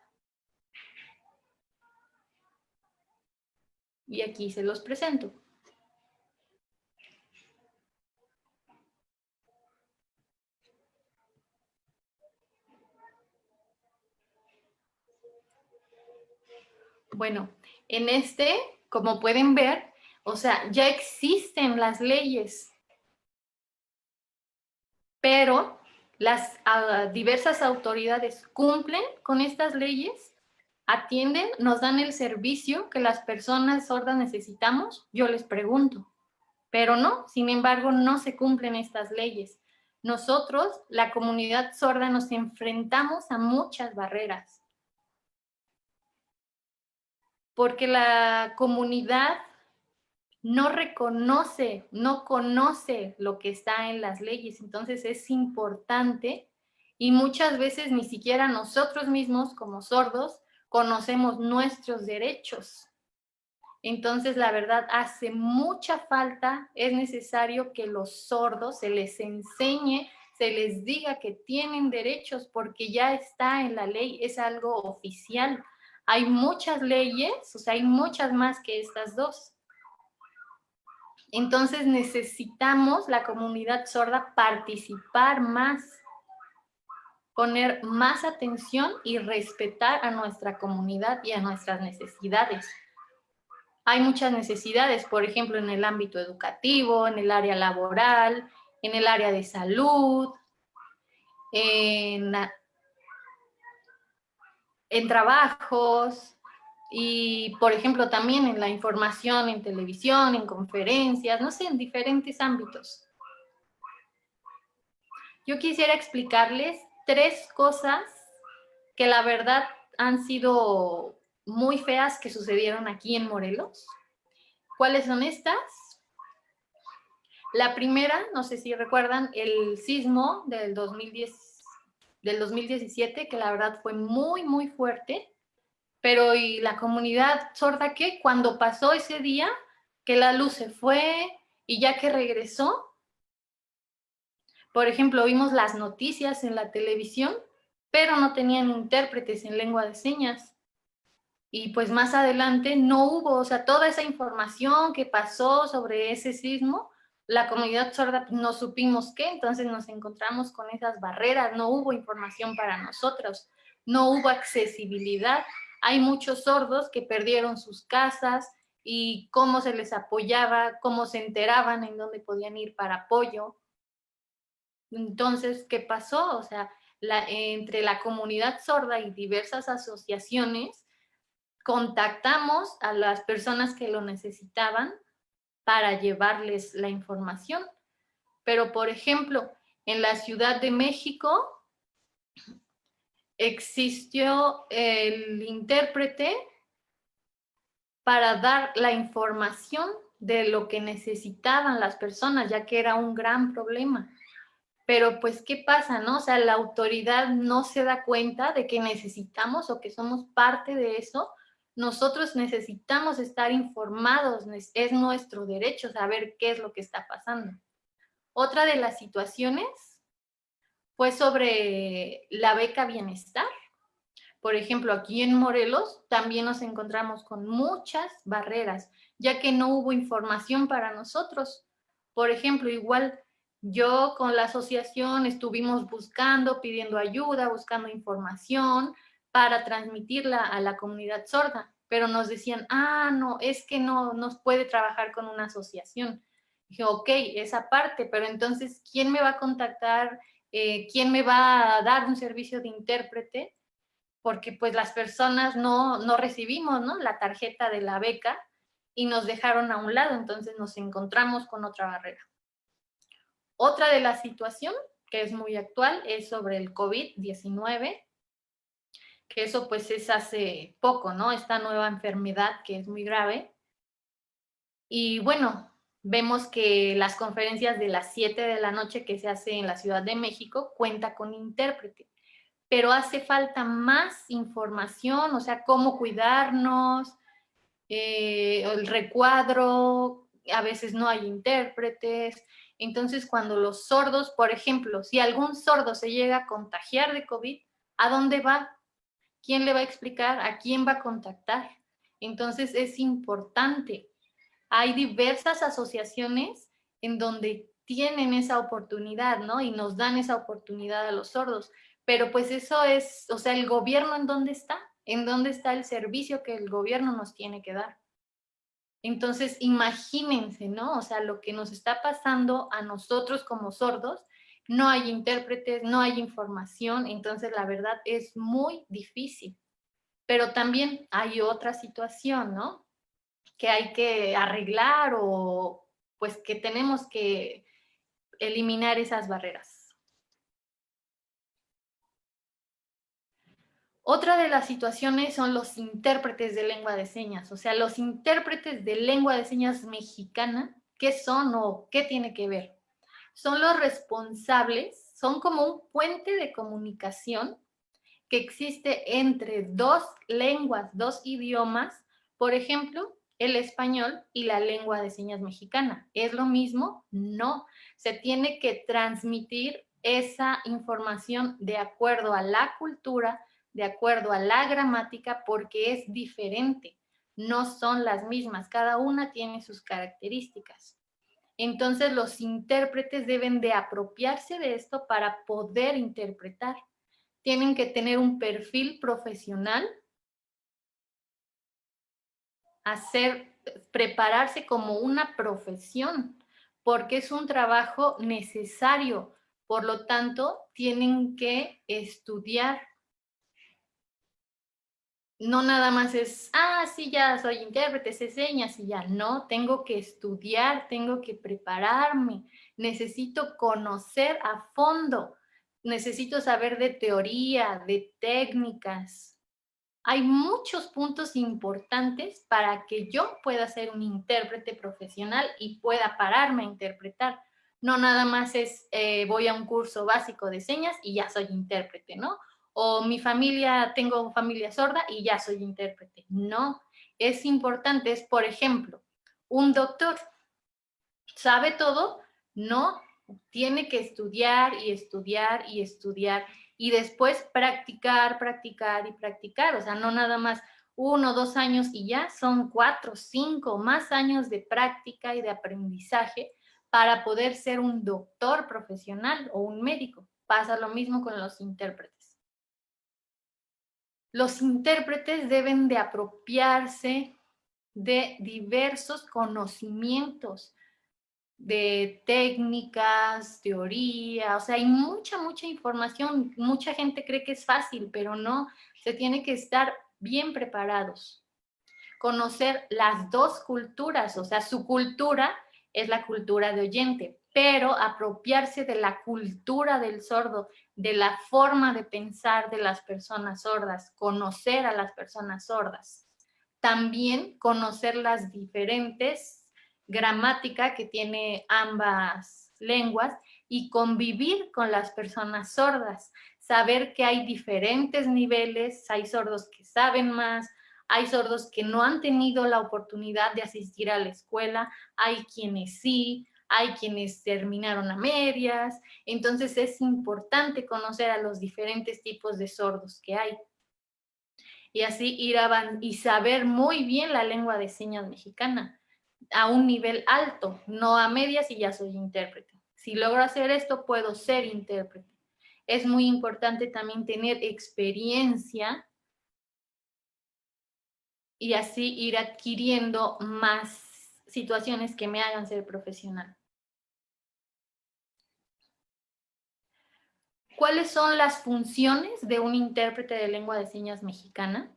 Y aquí se los presento. Bueno, en como pueden ver, o sea, ya existen las leyes, pero las diversas autoridades cumplen con estas leyes, atienden, nos dan el servicio que las personas sordas necesitamos. Yo les pregunto, pero no, sin embargo, no se cumplen estas leyes. Nosotros, la comunidad sorda, nos enfrentamos a muchas barreras, porque la comunidad no reconoce, no conoce lo que está en las leyes. Entonces es importante, y muchas veces ni siquiera nosotros mismos como sordos conocemos nuestros derechos. Entonces, la verdad, hace mucha falta, es necesario que los sordos se les enseñe, se les diga que tienen derechos, porque ya está en la ley, es algo oficial. Hay muchas leyes, o sea, hay muchas más que estas dos. Entonces necesitamos, la comunidad sorda, participar más, poner más atención y respetar a nuestra comunidad y a nuestras necesidades. Hay muchas necesidades, por ejemplo, en el ámbito educativo, en el área laboral, en el área de salud, en trabajos, y, por ejemplo, también en la información, en televisión, en conferencias, no sé, en diferentes ámbitos. Yo quisiera explicarles 3 cosas que la verdad han sido muy feas que sucedieron aquí en Morelos. ¿Cuáles son estas? La primera, no sé si recuerdan, el sismo del 2017, que la verdad fue muy, muy fuerte. Pero ¿y la comunidad sorda qué? Cuando pasó ese día, que la luz se fue y ya que regresó, por ejemplo, vimos las noticias en la televisión, pero no tenían intérpretes en lengua de señas. Y pues más adelante no hubo, o sea, toda esa información que pasó sobre ese sismo, la comunidad sorda no supimos qué, entonces nos encontramos con esas barreras, no hubo información para nosotros, no hubo accesibilidad. Hay muchos sordos que perdieron sus casas y cómo se les apoyaba, cómo se enteraban en dónde podían ir para apoyo. Entonces, ¿qué pasó? O sea, entre la comunidad sorda y diversas asociaciones, contactamos a las personas que lo necesitaban para llevarles la información. Pero, por ejemplo, en la Ciudad de México existió el intérprete para dar la información de lo que necesitaban las personas, ya que era un gran problema. Pero pues, ¿qué pasa, no? O sea, la autoridad no se da cuenta de que necesitamos o que somos parte de eso. Nosotros necesitamos estar informados, es nuestro derecho saber qué es lo que está pasando. Otra de las situaciones fue sobre la beca bienestar. Por ejemplo, aquí en Morelos también nos encontramos con muchas barreras, ya que no hubo información para nosotros. Por ejemplo, igual yo con la asociación estuvimos buscando, pidiendo ayuda, buscando información para transmitirla a la comunidad sorda, pero nos decían, no, es que no nos puede trabajar con una asociación. Dije, ok, esa parte, pero entonces, ¿quién me va a contactar? ¿Quién me va a dar un servicio de intérprete? Porque pues las personas no recibimos, ¿no?, la tarjeta de la beca y nos dejaron a un lado, entonces nos encontramos con otra barrera. Otra de la situación que es muy actual es sobre el COVID-19, que eso pues es hace poco, ¿no?, esta nueva enfermedad que es muy grave. Y bueno, vemos que las conferencias de las 7 de la noche que se hace en la Ciudad de México cuenta con intérprete, pero hace falta más información, o sea, cómo cuidarnos, el recuadro, a veces no hay intérpretes. Entonces, cuando los sordos, por ejemplo, si algún sordo se llega a contagiar de COVID, ¿a dónde va? ¿Quién le va a explicar? ¿A quién va a contactar? Entonces, es importante. Hay diversas asociaciones en donde tienen esa oportunidad, ¿no? Y nos dan esa oportunidad a los sordos. Pero pues eso es, o sea, ¿el gobierno en dónde está? ¿En dónde está el servicio que el gobierno nos tiene que dar? Entonces, imagínense, ¿no? O sea, lo que nos está pasando a nosotros como sordos, no hay intérpretes, no hay información, entonces la verdad es muy difícil. Pero también hay otra situación, ¿no?, que hay que arreglar o pues que tenemos que eliminar esas barreras. Otra de las situaciones son los intérpretes de lengua de señas, o sea, los intérpretes de lengua de señas mexicana, ¿qué son o qué tiene que ver? Son los responsables, son como un puente de comunicación que existe entre dos lenguas, dos idiomas, por ejemplo, el español y la lengua de señas mexicana. ¿Es lo mismo? No. Se tiene que transmitir esa información de acuerdo a la cultura, de acuerdo a la gramática, porque es diferente. No son las mismas. Cada una tiene sus características. Entonces, los intérpretes deben de apropiarse de esto para poder interpretar. Tienen que tener un perfil profesional, prepararse como una profesión, porque es un trabajo necesario. Por lo tanto, tienen que estudiar. No nada más es, sí, ya soy intérprete, sé señas y ya. No, tengo que estudiar, tengo que prepararme, necesito conocer a fondo, necesito saber de teoría, de técnicas. Hay muchos puntos importantes para que yo pueda ser un intérprete profesional y pueda pararme a interpretar. No nada más es voy a un curso básico de señas y ya soy intérprete, ¿no? O tengo familia sorda y ya soy intérprete. No, es importante, es por ejemplo, un doctor, ¿sabe todo? No, tiene que estudiar y estudiar y estudiar y después practicar, practicar y practicar. O sea, no nada más 1 o 2 años y ya, son 4, 5 más años de práctica y de aprendizaje para poder ser un doctor profesional o un médico. Pasa lo mismo con los intérpretes. Los intérpretes deben de apropiarse de diversos conocimientos, de técnicas, teoría, o sea, hay mucha información. Mucha gente cree que es fácil, pero no, se tiene que estar bien preparados. Conocer las dos culturas, o sea, su cultura es la cultura de oyente, pero apropiarse de la cultura del sordo, de la forma de pensar de las personas sordas, conocer a las personas sordas. También conocer las diferentes gramática que tiene ambas lenguas y convivir con las personas sordas, saber que hay diferentes niveles, hay sordos que saben más, hay sordos que no han tenido la oportunidad de asistir a la escuela, hay quienes sí, hay quienes terminaron a medias. Entonces es importante conocer a los diferentes tipos de sordos que hay. y así ir y saber muy bien la lengua de señas mexicana a un nivel alto, no a medias y ya soy intérprete. Si logro hacer esto, puedo ser intérprete. Es muy importante también tener experiencia y así ir adquiriendo más situaciones que me hagan ser profesional. ¿Cuáles son las funciones de un intérprete de lengua de señas mexicana?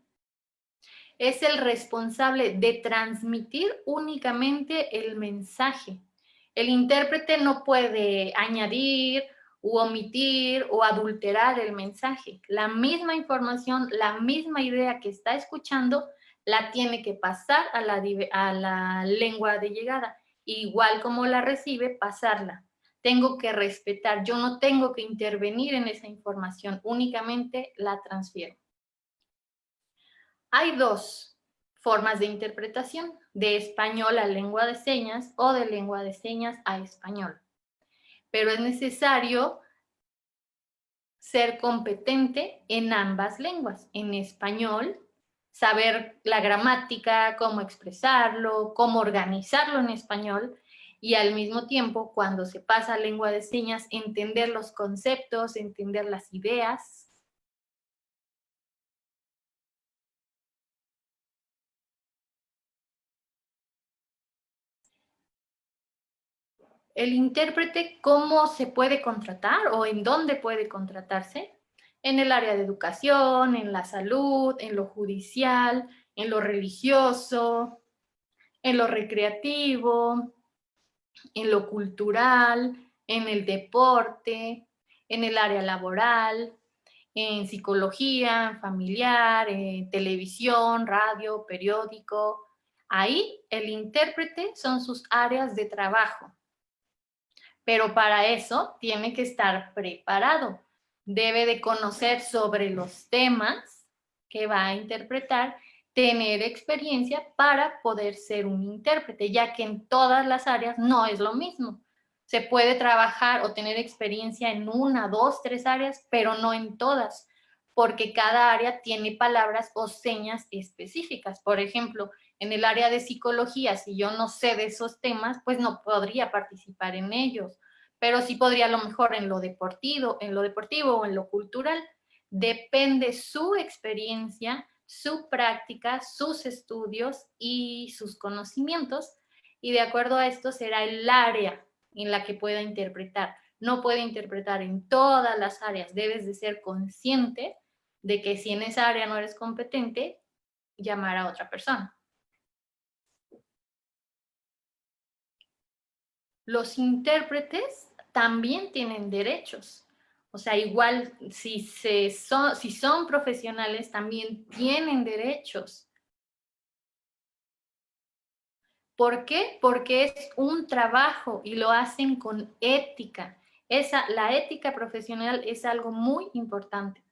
Es el responsable de transmitir únicamente el mensaje. El intérprete no puede añadir u omitir o adulterar el mensaje. La misma información, la misma idea que está escuchando, la tiene que pasar a la lengua de llegada. Igual como la recibe, pasarla. Tengo que respetar, yo no tengo que intervenir en esa información, únicamente la transfiero. Hay dos formas de interpretación, de español a lengua de señas o de lengua de señas a español. Pero es necesario ser competente en ambas lenguas, en español, saber la gramática, cómo expresarlo, cómo organizarlo en español, y al mismo tiempo, cuando se pasa a lengua de señas, entender los conceptos, entender las ideas. El intérprete, ¿cómo se puede contratar o en dónde puede contratarse? En el área de educación, en la salud, en lo judicial, en lo religioso, en lo recreativo, en lo cultural, en el deporte, en el área laboral, en psicología, familiar, en televisión, radio, periódico. Ahí el intérprete son sus áreas de trabajo. Pero para eso tiene que estar preparado. Debe de conocer sobre los temas que va a interpretar, tener experiencia para poder ser un intérprete, ya que en todas las áreas no es lo mismo. Se puede trabajar o tener experiencia en una, dos, tres áreas, pero no en todas, porque cada área tiene palabras o señas específicas. Por ejemplo, en el área de psicología, si yo no sé de esos temas, pues no podría participar en ellos, pero sí podría a lo mejor en lo deportivo o en lo cultural. Depende su experiencia, su práctica, sus estudios y sus conocimientos, y de acuerdo a esto será el área en la que pueda interpretar. No puede interpretar en todas las áreas, debes de ser consciente de que si en esa área no eres competente, llamar a otra persona. Los intérpretes también tienen derechos. O sea, igual si son profesionales, también tienen derechos. ¿Por qué? Porque es un trabajo y lo hacen con ética. La ética profesional es algo muy importante.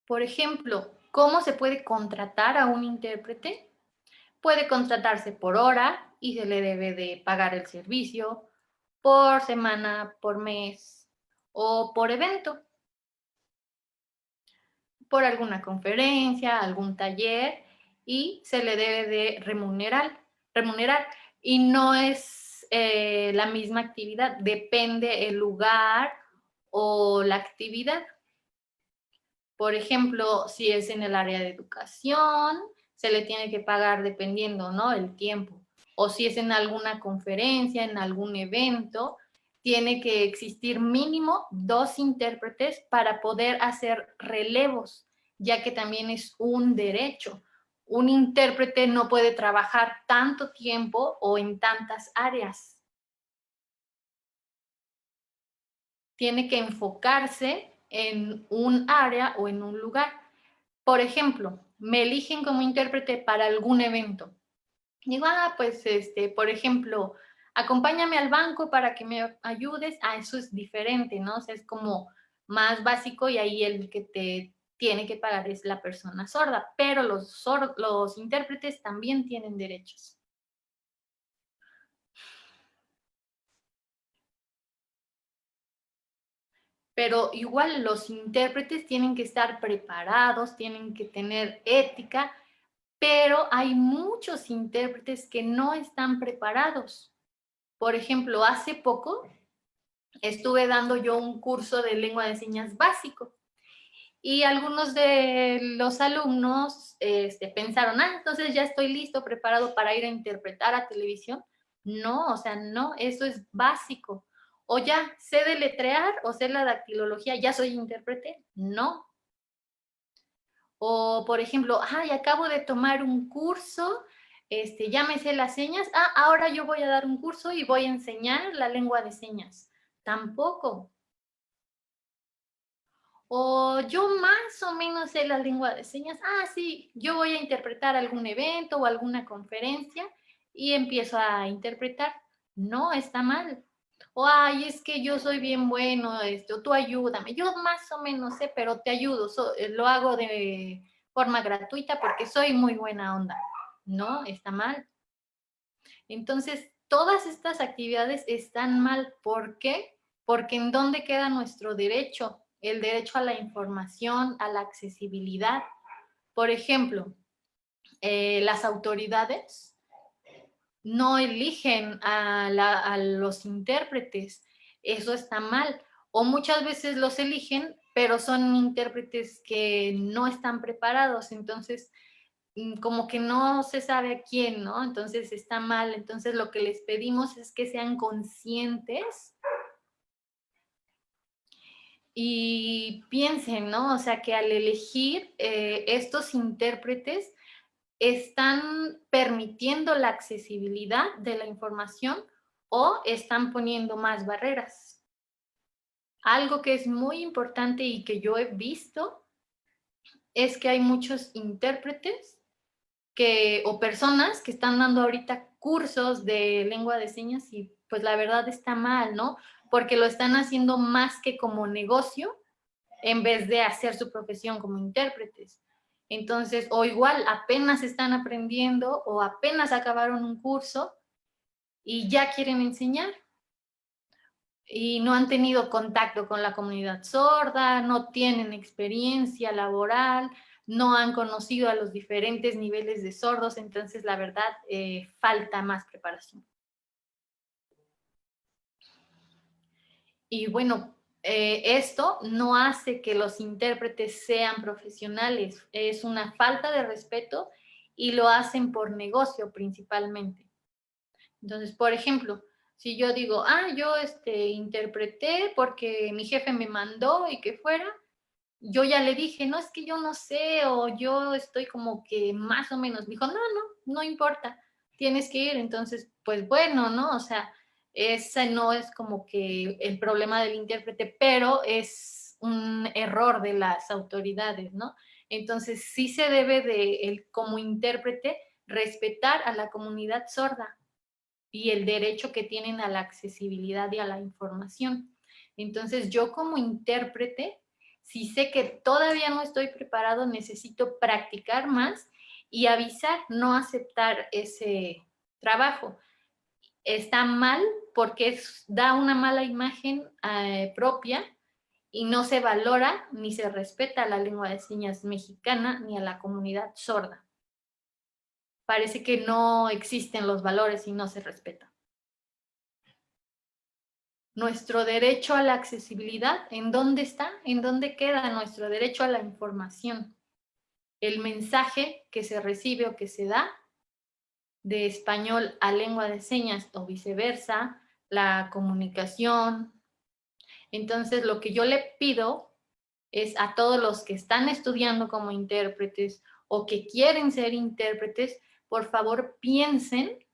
Por ejemplo, ¿cómo se puede contratar a un intérprete? Puede contratarse por hora y se le debe de pagar el servicio, por semana, por mes o por evento, por alguna conferencia, algún taller, y se le debe de remunerar. Y no es la misma actividad, depende el lugar o la actividad. Por ejemplo, si es en el área de educación, se le tiene que pagar dependiendo, ¿no?, el tiempo. O si es en alguna conferencia, en algún evento, tiene que existir mínimo 2 intérpretes para poder hacer relevos, ya que también es un derecho. Un intérprete no puede trabajar tanto tiempo o en tantas áreas. Tiene que enfocarse en un área o en un lugar. Por ejemplo, me eligen como intérprete para algún evento. Digo, pues, por ejemplo, acompáñame al banco para que me ayudes. Eso es diferente, ¿no? O sea, es como más básico y ahí el que te tiene que pagar es la persona sorda, pero los intérpretes también tienen derechos. pero igual los intérpretes tienen que estar preparados, tienen que tener ética, pero hay muchos intérpretes que no están preparados. Por ejemplo, hace poco estuve dando yo un curso de lengua de señas básico y algunos de los alumnos pensaron, entonces ya estoy listo, preparado para ir a interpretar a televisión. No, o sea, no, eso es básico. O ya sé deletrear o sé la dactilología, ya soy intérprete. No. O, por ejemplo, acabo de tomar un curso, ya me sé las señas, ahora yo voy a dar un curso y voy a enseñar la lengua de señas. Tampoco. O yo más o menos sé la lengua de señas. Sí, yo voy a interpretar algún evento o alguna conferencia y empiezo a interpretar. No, está mal. O, es que yo soy bien bueno, tú ayúdame. Yo más o menos sé, pero te ayudo. Lo hago de forma gratuita porque soy muy buena onda. No, está mal. Entonces, todas estas actividades están mal. ¿Por qué? Porque ¿en dónde queda nuestro derecho? El derecho a la información, a la accesibilidad. Por ejemplo, las autoridades no eligen a los intérpretes. Eso está mal. O muchas veces los eligen, pero son intérpretes que no están preparados. Entonces, como que no se sabe a quién, ¿no? Entonces está mal. Entonces lo que les pedimos es que sean conscientes y piensen, ¿no? O sea, que al elegir estos intérpretes están permitiendo la accesibilidad de la información o están poniendo más barreras. Algo que es muy importante y que yo he visto es que hay muchos intérpretes o personas que están dando ahorita cursos de lengua de señas y pues la verdad está mal, ¿no? Porque lo están haciendo más que como negocio en vez de hacer su profesión como intérpretes. Entonces, o igual apenas están aprendiendo o apenas acabaron un curso y ya quieren enseñar y no han tenido contacto con la comunidad sorda, no tienen experiencia laboral, no han conocido a los diferentes niveles de sordos, entonces la verdad falta más preparación. Y bueno, esto no hace que los intérpretes sean profesionales, es una falta de respeto y lo hacen por negocio principalmente. Entonces, por ejemplo, si yo digo, yo interpreté porque mi jefe me mandó y que fuera, yo ya le dije, no, es que yo no sé, o yo estoy como que más o menos. Me dijo, no importa, tienes que ir. Entonces, pues bueno, ¿no? O sea, ese no es como que el problema del intérprete, pero es un error de las autoridades, ¿no? Entonces, sí se debe como intérprete, respetar a la comunidad sorda y el derecho que tienen a la accesibilidad y a la información. Entonces, yo como intérprete, si sé que todavía no estoy preparado, necesito practicar más y avisar, no aceptar ese trabajo. Está mal porque da una mala imagen propia y no se valora ni se respeta la lengua de señas mexicana ni a la comunidad sorda. Parece que no existen los valores y no se respetan. Nuestro derecho a la accesibilidad, ¿en dónde está? ¿En dónde queda nuestro derecho a la información? El mensaje que se recibe o que se da de español a lengua de señas o viceversa, la comunicación. Entonces, lo que yo le pido es a todos los que están estudiando como intérpretes o que quieren ser intérpretes, por favor piensen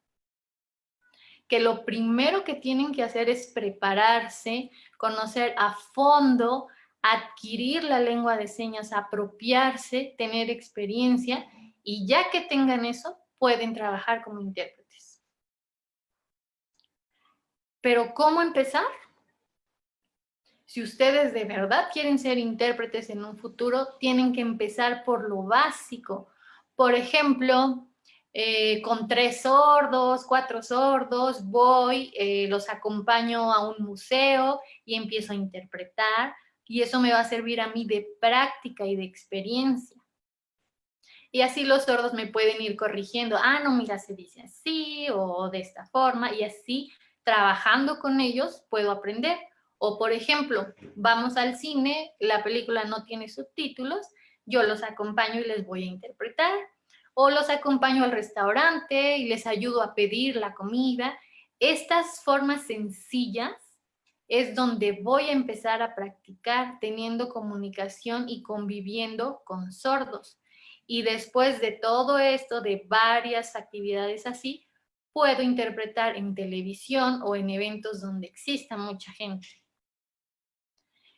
que lo primero que tienen que hacer es prepararse, conocer a fondo, adquirir la lengua de señas, apropiarse, tener experiencia y ya que tengan eso, pueden trabajar como intérpretes. Pero ¿cómo empezar? Si ustedes de verdad quieren ser intérpretes en un futuro, tienen que empezar por lo básico. Por ejemplo, con 3 sordos, 4 sordos, voy, los acompaño a un museo y empiezo a interpretar Y eso me va a servir a mí de práctica y de experiencia. Y así los sordos me pueden ir corrigiendo. Ah, no, mira, se dice así o de esta forma. Y así, trabajando con ellos, puedo aprender. O, por ejemplo, vamos al cine, la película no tiene subtítulos, yo los acompaño y les voy a interpretar. O los acompaño al restaurante y les ayudo a pedir la comida. Estas formas sencillas es donde voy a empezar a practicar teniendo comunicación y conviviendo con sordos. Y después de todo esto, de varias actividades así, puedo interpretar en televisión o en eventos donde exista mucha gente.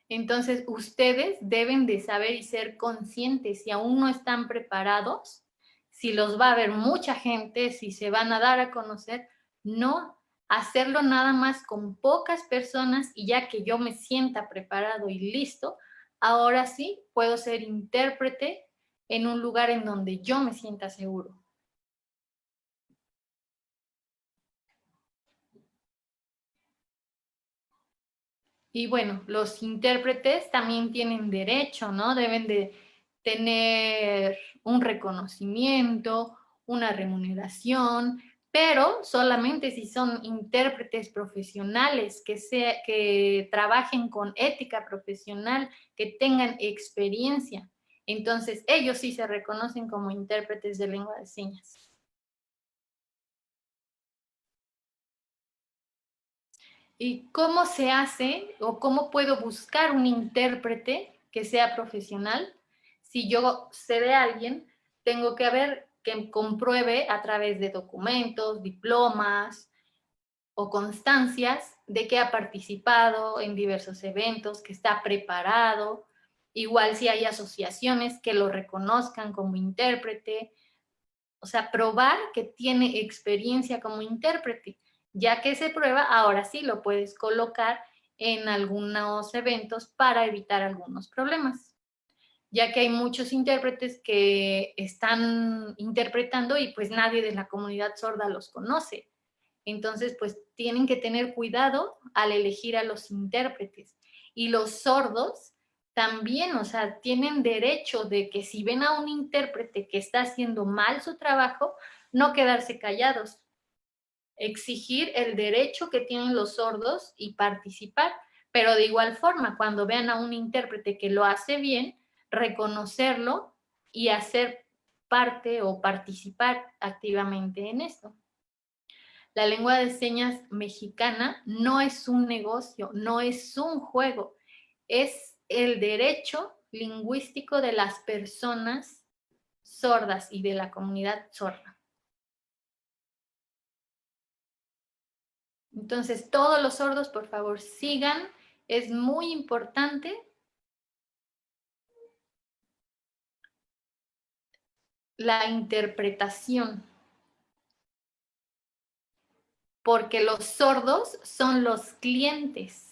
Entonces, ustedes deben de saber y ser conscientes si aún no están preparados, si los va a ver mucha gente, si se van a dar a conocer, no hacerlo nada más con pocas personas y ya que yo me sienta preparado y listo, ahora sí puedo ser intérprete en un lugar en donde yo me sienta seguro. Y bueno, los intérpretes también tienen derecho, ¿no? Deben de tener un reconocimiento, una remuneración, pero solamente si son intérpretes profesionales, que trabajen con ética profesional, que tengan experiencia. Entonces, ellos sí se reconocen como intérpretes de lengua de señas. ¿Y cómo se hace o cómo puedo buscar un intérprete que sea profesional? Si yo sé de alguien, tengo que ver que compruebe a través de documentos, diplomas o constancias de que ha participado en diversos eventos, que está preparado. Igual si hay asociaciones que lo reconozcan como intérprete. O sea, probar que tiene experiencia como intérprete. Ya que se prueba, ahora sí lo puedes colocar en algunos eventos para evitar algunos problemas. Ya que hay muchos intérpretes que están interpretando y pues nadie de la comunidad sorda los conoce. Entonces, pues tienen que tener cuidado al elegir a los intérpretes. Y los sordos también, o sea, tienen derecho de que si ven a un intérprete que está haciendo mal su trabajo, no quedarse callados, exigir el derecho que tienen los sordos y participar, pero de igual forma, cuando vean a un intérprete que lo hace bien, reconocerlo y hacer parte o participar activamente en esto. La lengua de señas mexicana no es un negocio, no es un juego, es el derecho lingüístico de las personas sordas y de la comunidad sorda. Entonces, todos los sordos, por favor, sigan. Es muy importante la interpretación, porque los sordos son los clientes.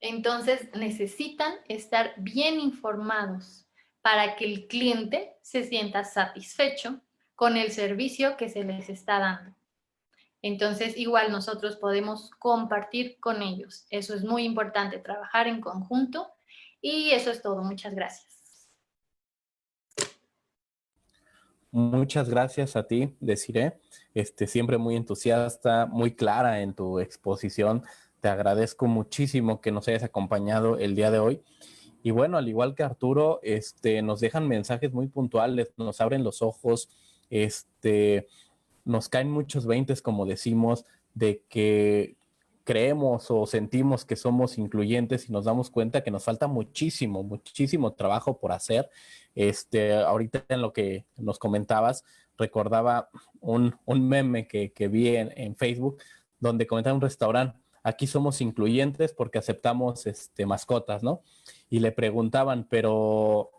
Entonces, necesitan estar bien informados para que el cliente se sienta satisfecho con el servicio que se les está dando. Entonces, igual nosotros podemos compartir con ellos. Eso es muy importante, trabajar en conjunto. Y eso es todo. Muchas gracias. Muchas gracias a ti, Desiree. Siempre muy entusiasta, muy clara en tu exposición. Te agradezco muchísimo que nos hayas acompañado el día de hoy. Y bueno, al igual que Arturo, nos dejan mensajes muy puntuales, nos abren los ojos, nos caen muchos veintes, como decimos, de que creemos o sentimos que somos incluyentes y nos damos cuenta que nos falta muchísimo, muchísimo trabajo por hacer. Ahorita en lo que nos comentabas, recordaba un meme que vi en Facebook, donde comentaba un restaurante: aquí somos incluyentes porque aceptamos mascotas, ¿no? Y le preguntaban, pero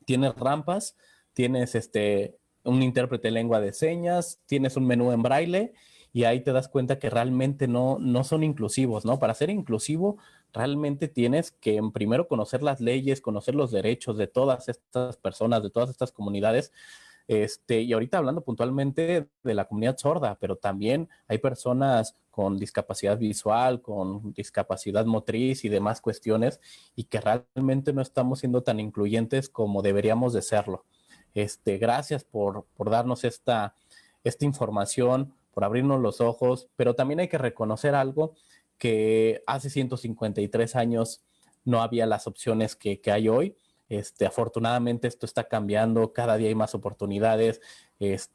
¿tienes rampas? ¿Tienes un intérprete de lengua de señas? ¿Tienes un menú en braille? Y ahí te das cuenta que realmente no son inclusivos, ¿no? Para ser inclusivo, realmente tienes que primero conocer las leyes, conocer los derechos de todas estas personas, de todas estas comunidades, Y ahorita hablando puntualmente de la comunidad sorda, pero también hay personas con discapacidad visual, con discapacidad motriz y demás cuestiones, y que realmente no estamos siendo tan incluyentes como deberíamos de serlo. Gracias por darnos esta información, por abrirnos los ojos, pero también hay que reconocer algo, que hace 153 años no había las opciones que hay hoy. Afortunadamente esto está cambiando, cada día hay más oportunidades.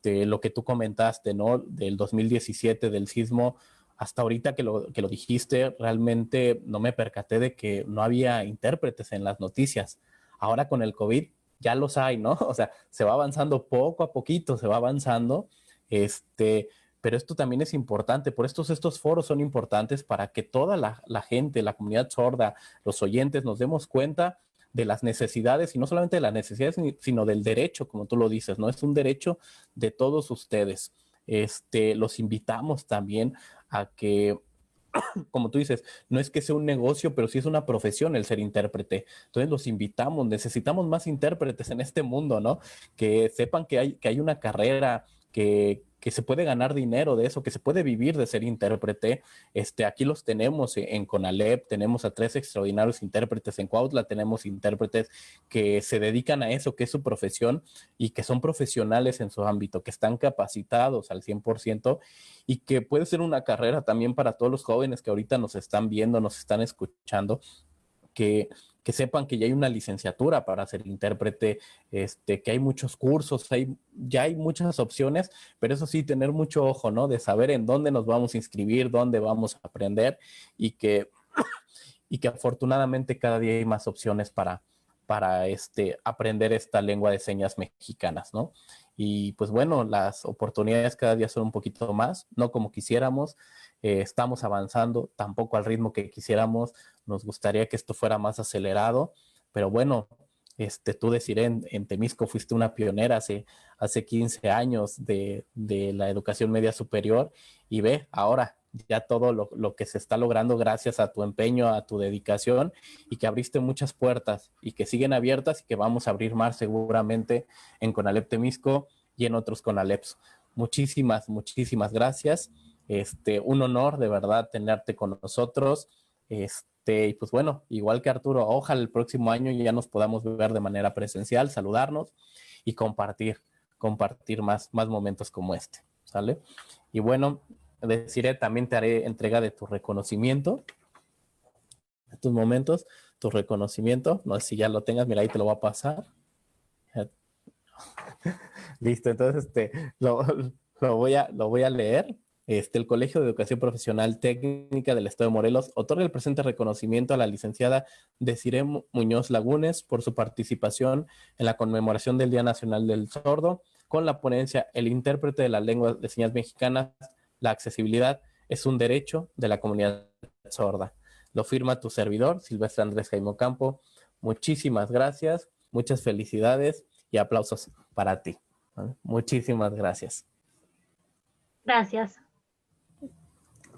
Lo que tú comentaste, ¿no? Del 2017, del sismo, hasta ahorita que lo dijiste, realmente no me percaté de que no había intérpretes en las noticias. Ahora con el COVID ya los hay, ¿no? O sea, se va avanzando poco a poquito, se va avanzando, pero esto también es importante, por estos foros son importantes para que toda la gente, la comunidad sorda, los oyentes, nos demos cuenta de las necesidades, y no solamente de las necesidades, sino del derecho, como tú lo dices, ¿no? Es un derecho de todos ustedes. Los invitamos también a que, como tú dices, no es que sea un negocio, pero sí es una profesión el ser intérprete. Entonces los invitamos, necesitamos más intérpretes en este mundo, ¿no? Que sepan que hay una carrera, que se puede ganar dinero de eso, que se puede vivir de ser intérprete. Aquí los tenemos en CONALEP, tenemos a 3 extraordinarios intérpretes, en Cuautla tenemos intérpretes que se dedican a eso, que es su profesión, y que son profesionales en su ámbito, que están capacitados al 100%, y que puede ser una carrera también para todos los jóvenes que ahorita nos están viendo, nos están escuchando, que sepan que ya hay una licenciatura para ser intérprete, que hay muchos cursos, ya hay muchas opciones, pero eso sí, tener mucho ojo, ¿no? De saber en dónde nos vamos a inscribir, dónde vamos a aprender, y que afortunadamente cada día hay más opciones para aprender esta lengua de señas mexicanas, ¿no? Y pues bueno, las oportunidades cada día son un poquito más, no como quisiéramos, estamos avanzando, tampoco al ritmo que quisiéramos, nos gustaría que esto fuera más acelerado, pero bueno, tú decir, en Temisco fuiste una pionera hace 15 años de la educación media superior, y ve, ahora ya todo lo que se está logrando gracias a tu empeño, a tu dedicación, y que abriste muchas puertas y que siguen abiertas, y que vamos a abrir más seguramente en CONALEP Temisco y en otros CONALEPs. Muchísimas, muchísimas gracias. Un honor de verdad tenerte con nosotros. Y pues bueno, igual que Arturo, ojalá el próximo año ya nos podamos ver de manera presencial, saludarnos y compartir más momentos como este, ¿sale? Y bueno, deciré, también te haré entrega de tu reconocimiento, de tus momentos, tu reconocimiento, no sé si ya lo tengas, mira, ahí te lo voy a pasar. Listo, entonces lo voy a leer. El Colegio de Educación Profesional Técnica del Estado de Morelos otorga el presente reconocimiento a la licenciada Desiree Muñoz Lagunes por su participación en la conmemoración del Día Nacional del Sordo con la ponencia El intérprete de la lengua de señas mexicanas, la accesibilidad es un derecho de la comunidad sorda. Lo firma tu servidor, Silvestre Andrés Jaime Ocampo. Muchísimas gracias, muchas felicidades y aplausos para ti. ¿Vale? Muchísimas gracias. Gracias.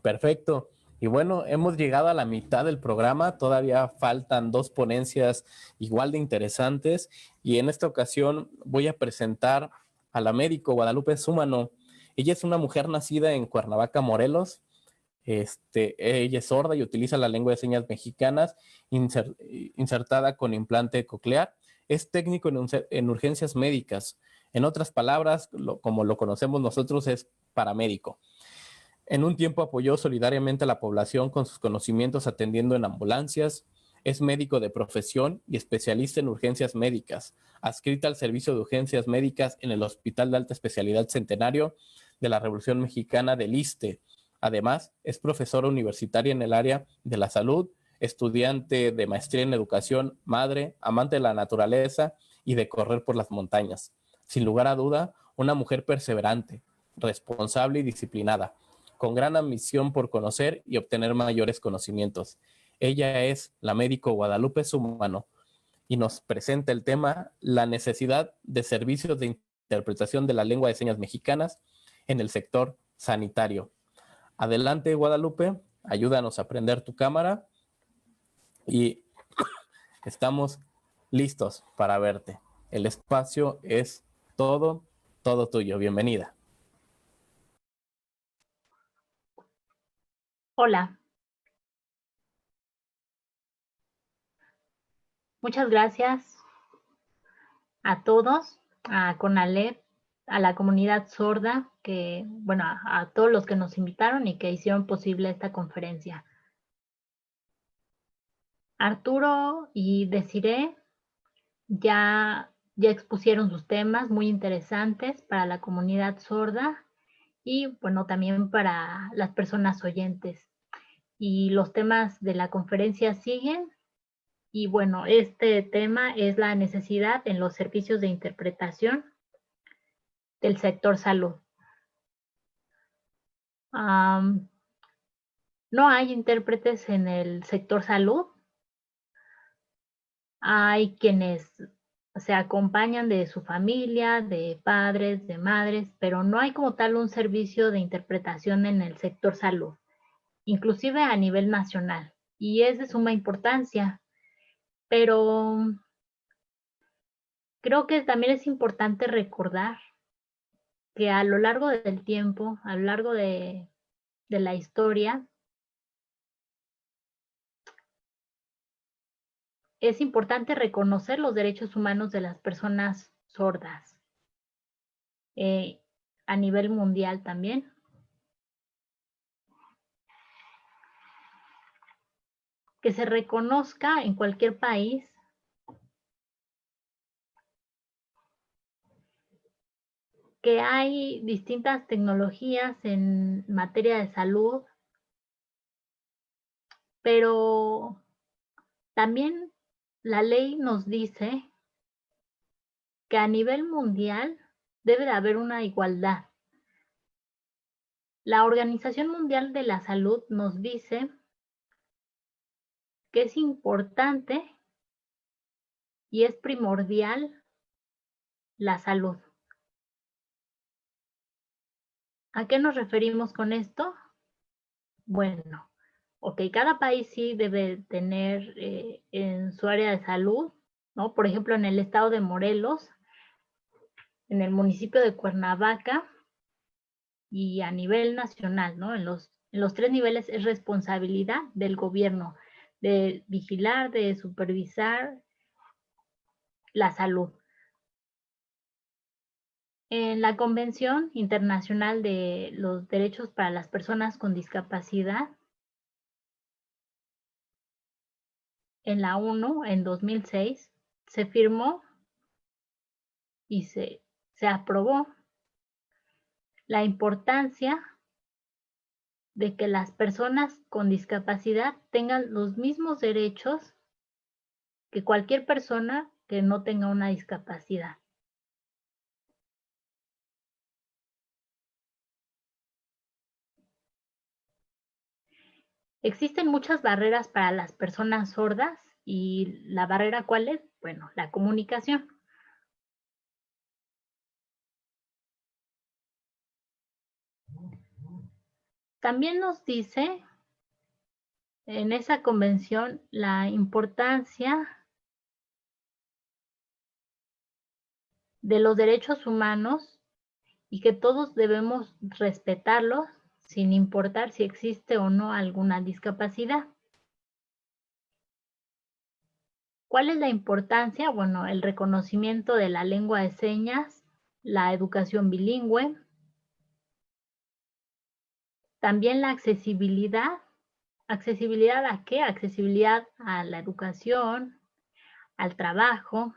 Perfecto. Y bueno, hemos llegado a la mitad del programa, todavía faltan 2 ponencias igual de interesantes, y en esta ocasión voy a presentar a la médico Guadalupe Súmano. Ella es una mujer nacida en Cuernavaca, Morelos. Ella es sorda y utiliza la lengua de señas mexicanas insertada con implante coclear. Es técnico en urgencias médicas. En otras palabras, como lo conocemos nosotros, es paramédico. En un tiempo apoyó solidariamente a la población con sus conocimientos atendiendo en ambulancias. Es médico de profesión y especialista en urgencias médicas, adscrita al servicio de urgencias médicas en el Hospital de Alta Especialidad Centenario de la Revolución Mexicana del ISSSTE. Además, es profesora universitaria en el área de la salud, estudiante de maestría en educación, madre, amante de la naturaleza y de correr por las montañas. Sin lugar a duda, una mujer perseverante, responsable y disciplinada, con gran ambición por conocer y obtener mayores conocimientos. Ella es la médico Guadalupe Súmano y nos presenta el tema la necesidad de servicios de interpretación de la lengua de señas mexicanas en el sector sanitario. Adelante, Guadalupe, ayúdanos a prender tu cámara y estamos listos para verte. El espacio es todo todo tuyo, bienvenida. Hola. Muchas gracias a todos, a CONALEP, a la comunidad sorda, bueno, a todos los que nos invitaron y que hicieron posible esta conferencia. Arturo y Desiree ya expusieron sus temas muy interesantes para la comunidad sorda y, bueno, también para las personas oyentes. Y los temas de la conferencia siguen. Y bueno, este tema es la necesidad en los servicios de interpretación del sector salud. No hay intérpretes en el sector salud. Hay quienes se acompañan de su familia, de padres, de madres, pero no hay como tal un servicio de interpretación en el sector salud, inclusive a nivel nacional. Y es de suma importancia, pero creo que también es importante recordar que a lo largo del tiempo, a lo largo de la historia, es importante reconocer los derechos humanos de las personas sordas a nivel mundial también. Que se reconozca en cualquier país que hay distintas tecnologías en materia de salud, pero también la ley nos dice que a nivel mundial debe de haber una igualdad. La Organización Mundial de la Salud nos dice que es importante y es primordial la salud. ¿A qué nos referimos con esto? Bueno, ok, cada país sí debe tener en su área de salud, ¿no? Por ejemplo, en el estado de Morelos, en el municipio de Cuernavaca y a nivel nacional, ¿no? En los 3 niveles es responsabilidad del gobierno de vigilar, de supervisar la salud. En la Convención Internacional de los Derechos para las Personas con Discapacidad, en la ONU, en 2006, se firmó y se aprobó la importancia de que las personas con discapacidad tengan los mismos derechos que cualquier persona que no tenga una discapacidad. Existen muchas barreras para las personas sordas y la barrera, ¿cuál es? Bueno, la comunicación. También nos dice en esa convención la importancia de los derechos humanos y que todos debemos respetarlos sin importar si existe o no alguna discapacidad. ¿Cuál es la importancia? Bueno, el reconocimiento de la lengua de señas, la educación bilingüe, también la accesibilidad. ¿Accesibilidad a qué? Accesibilidad a la educación, al trabajo.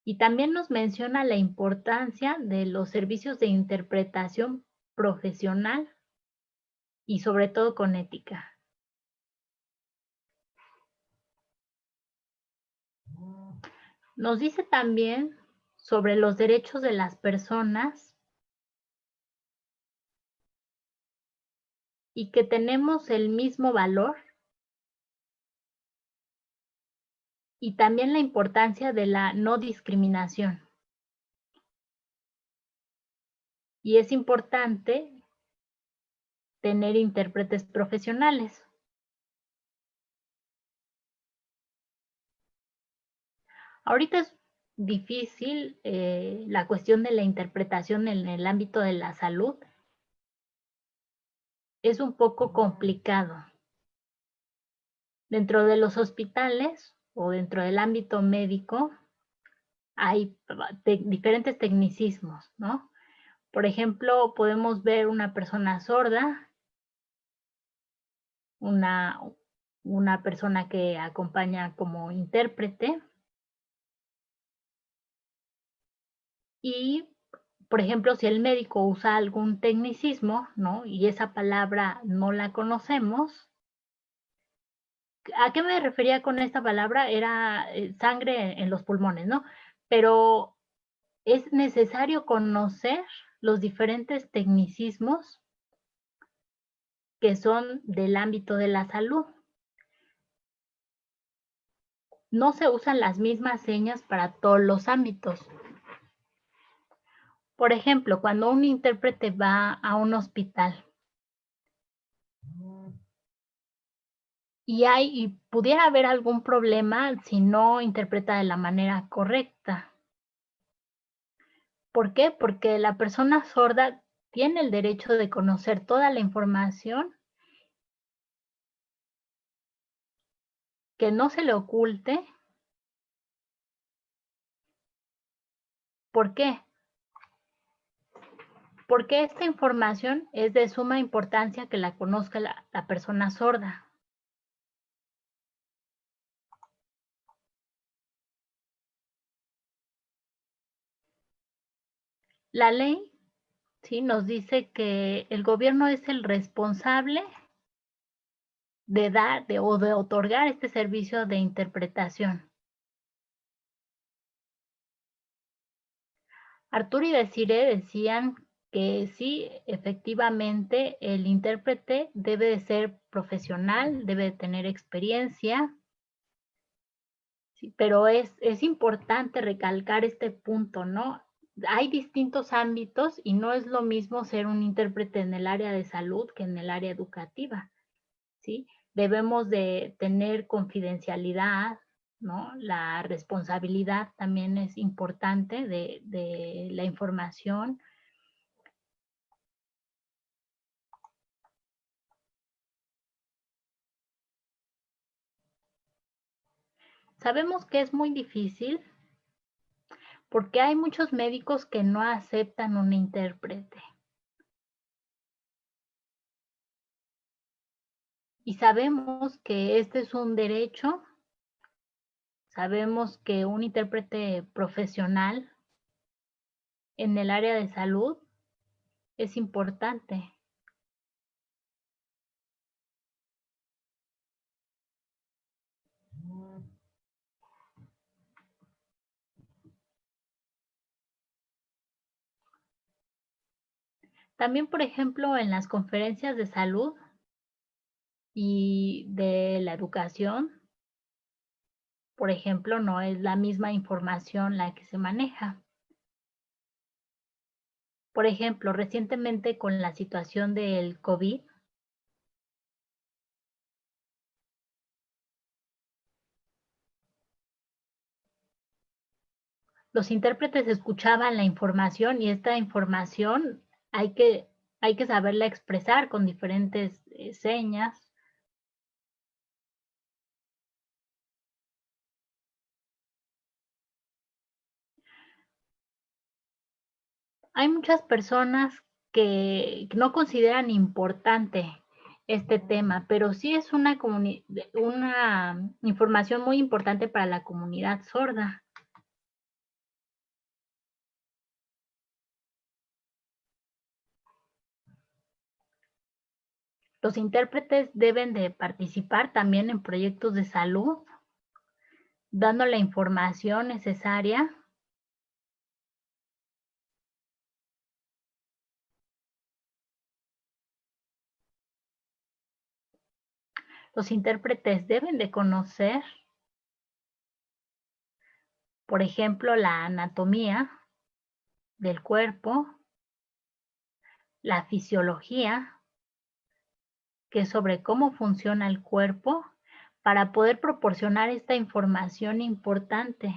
Y también nos menciona la importancia de los servicios de interpretación profesional y sobre todo con ética. Nos dice también sobre los derechos de las personas y que tenemos el mismo valor y también la importancia de la no discriminación. Y es importante tener intérpretes profesionales. Ahorita es difícil la cuestión de la interpretación en el ámbito de la salud. Es un poco complicado. Dentro de los hospitales o dentro del ámbito médico hay diferentes tecnicismos, ¿no? Por ejemplo, podemos ver una persona sorda, una persona que acompaña como intérprete y, por ejemplo, si el médico usa algún tecnicismo, ¿no? Y esa palabra no la conocemos. ¿A qué me refería con esta palabra? Era sangre en los pulmones, ¿no? Pero es necesario conocer los diferentes tecnicismos que son del ámbito de la salud. No se usan las mismas señas para todos los ámbitos. Por ejemplo, cuando un intérprete va a un hospital y pudiera haber algún problema si no interpreta de la manera correcta. ¿Por qué? Porque la persona sorda tiene el derecho de conocer toda la información, que no se le oculte. ¿Por qué? Porque esta información es de suma importancia que la conozca la persona sorda. La ley, ¿sí?, nos dice que el gobierno es el responsable de dar o de otorgar este servicio de interpretación. Arturo y Desiree decían que sí, efectivamente, el intérprete debe de ser profesional, debe de tener experiencia, sí, pero es importante recalcar este punto, ¿no? Hay distintos ámbitos y no es lo mismo ser un intérprete en el área de salud que en el área educativa, ¿sí? Debemos de tener confidencialidad, ¿no? La responsabilidad también es importante de la información. Sabemos que es muy difícil porque hay muchos médicos que no aceptan un intérprete. Y sabemos que este es un derecho, sabemos que un intérprete profesional en el área de salud es importante. También, por ejemplo, en las conferencias de salud y de la educación, por ejemplo, no es la misma información la que se maneja. Por ejemplo, recientemente con la situación del COVID, los intérpretes escuchaban la información y esta información hay que, hay que saberla expresar con diferentes señas. Hay muchas personas que no consideran importante este tema, pero sí es una información muy importante para la comunidad sorda. Los intérpretes deben de participar también en proyectos de salud, dando la información necesaria. Los intérpretes deben de conocer, por ejemplo, la anatomía del cuerpo, la fisiología, que es sobre cómo funciona el cuerpo, para poder proporcionar esta información importante.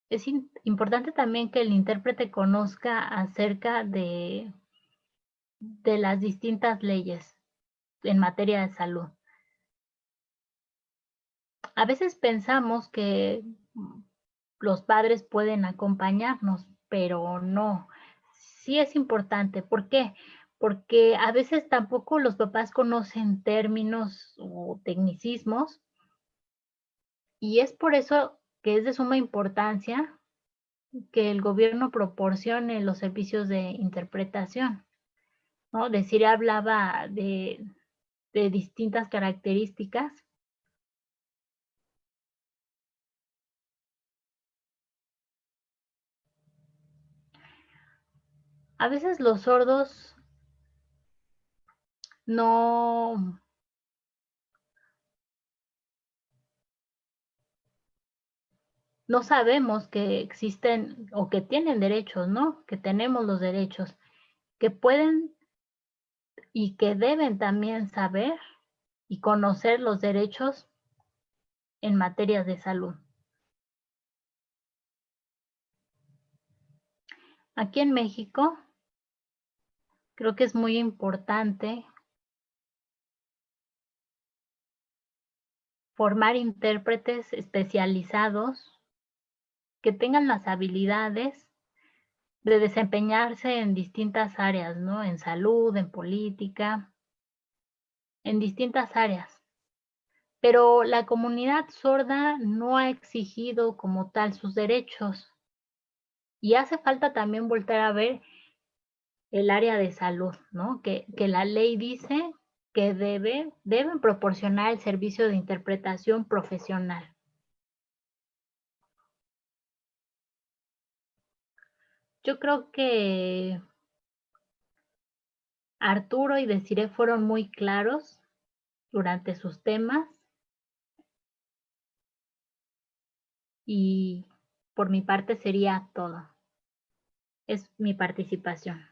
Es importante también que el intérprete conozca acerca de las distintas leyes en materia de salud. A veces pensamos que los padres pueden acompañarnos, pero no. Sí es importante. ¿Por qué? Porque a veces tampoco los papás conocen términos o tecnicismos, y es por eso que es de suma importancia que el gobierno proporcione los servicios de interpretación, ¿no? Desiree hablaba de distintas características. A veces los sordos no, no sabemos que existen o que tienen derechos, ¿no? Que tenemos los derechos, que pueden y que deben también saber y conocer los derechos en materia de salud. Aquí en México, creo que es muy importante formar intérpretes especializados que tengan las habilidades de desempeñarse en distintas áreas, ¿no? En salud, en política, en distintas áreas. Pero la comunidad sorda no ha exigido como tal sus derechos y hace falta también volver a ver el área de salud, ¿no? Que la ley dice que deben proporcionar el servicio de interpretación profesional. Yo creo que Arturo y Desiree fueron muy claros durante sus temas y por mi parte sería todo. Es mi participación.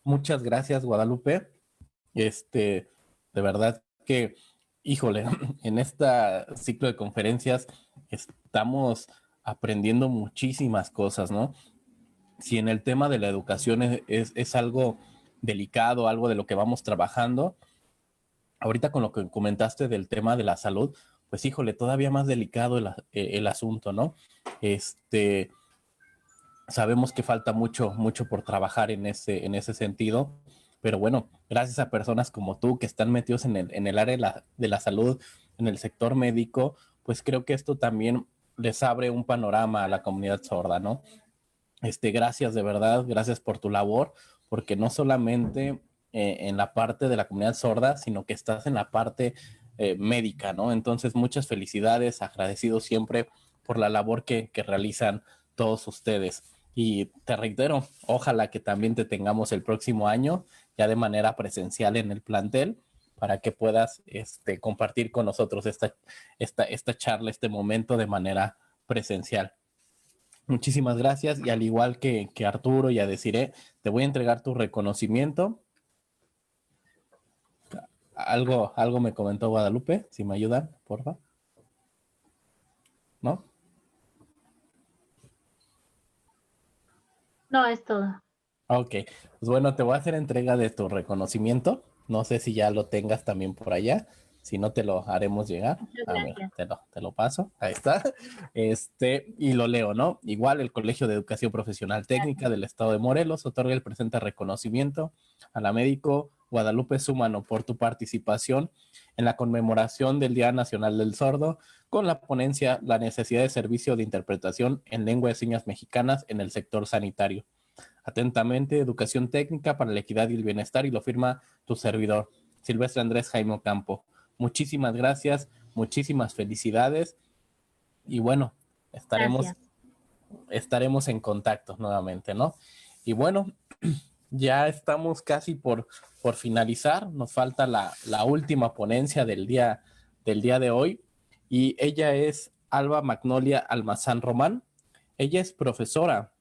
Muchas gracias, Guadalupe. De verdad que, híjole, en este ciclo de conferencias estamos aprendiendo muchísimas cosas, ¿no? Si en el tema de la educación es algo delicado, algo de lo que vamos trabajando, ahorita con lo que comentaste del tema de la salud, pues híjole, todavía más delicado el asunto, ¿no? Sabemos que falta mucho, mucho por trabajar en ese sentido, pero bueno, gracias a personas como tú que están metidos en el área de la salud, en el sector médico, pues creo que esto también les abre un panorama a la comunidad sorda, ¿no? Gracias de verdad, gracias por tu labor, porque no solamente en la parte de la comunidad sorda, sino que estás en la parte médica, ¿no? Entonces, muchas felicidades, agradecido siempre por la labor que realizan todos ustedes. Y te reitero, ojalá que también te tengamos el próximo año, ya de manera presencial en el plantel, para que puedas compartir con nosotros esta charla, este momento de manera presencial. Muchísimas gracias y al igual que Arturo y a Desiree, te voy a entregar tu reconocimiento. Algo me comentó Guadalupe, si me ayudan, porfa. ¿No? No, es todo. Ok, pues bueno, te voy a hacer entrega de tu reconocimiento. No sé si ya lo tengas también por allá. Si no, te lo haremos llegar. Muchas Ah, mira, gracias. te lo paso. Ahí está. Y lo leo, ¿no? Igual el Colegio de Educación Profesional Técnica del Estado de Morelos otorga el presente reconocimiento a la médico Guadalupe Súmano por tu participación en la conmemoración del Día Nacional del Sordo con la ponencia La necesidad de servicio de interpretación en lengua de señas mexicanas en el sector sanitario. Atentamente, Educación Técnica para la Equidad y el Bienestar, y lo firma tu servidor, Silvestre Andrés Jaime Ocampo. Muchísimas gracias, muchísimas felicidades y bueno, Gracias. estaremos en contacto nuevamente, ¿no? Y bueno, ya estamos casi por finalizar, nos falta la última ponencia del día de hoy y ella es Alba Magnolia Almazán Román. Ella es profesora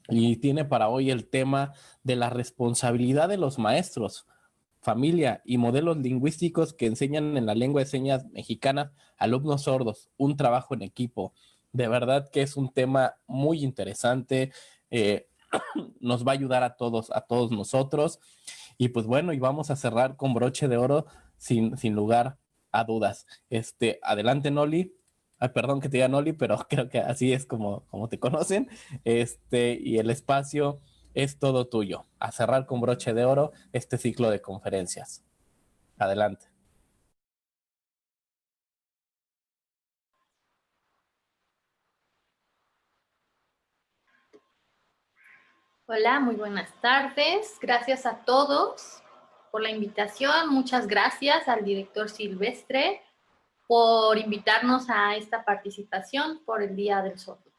y tiene para hoy el tema de la responsabilidad de los maestros familia y modelos lingüísticos que enseñan en la lengua de señas mexicana a alumnos sordos, un trabajo en equipo. De verdad que es un tema muy interesante, nos va a ayudar a todos nosotros. Y pues bueno, y vamos a cerrar con broche de oro sin lugar a dudas. Adelante, Noli. Ay, perdón que te diga Noli, pero creo que así es como te conocen. Y el espacio es todo tuyo. A cerrar con broche de oro este ciclo de conferencias. Adelante. Hola, muy buenas tardes. Gracias a todos por la invitación. Muchas gracias al director Silvestre por invitarnos a esta participación por el Día del Sordo.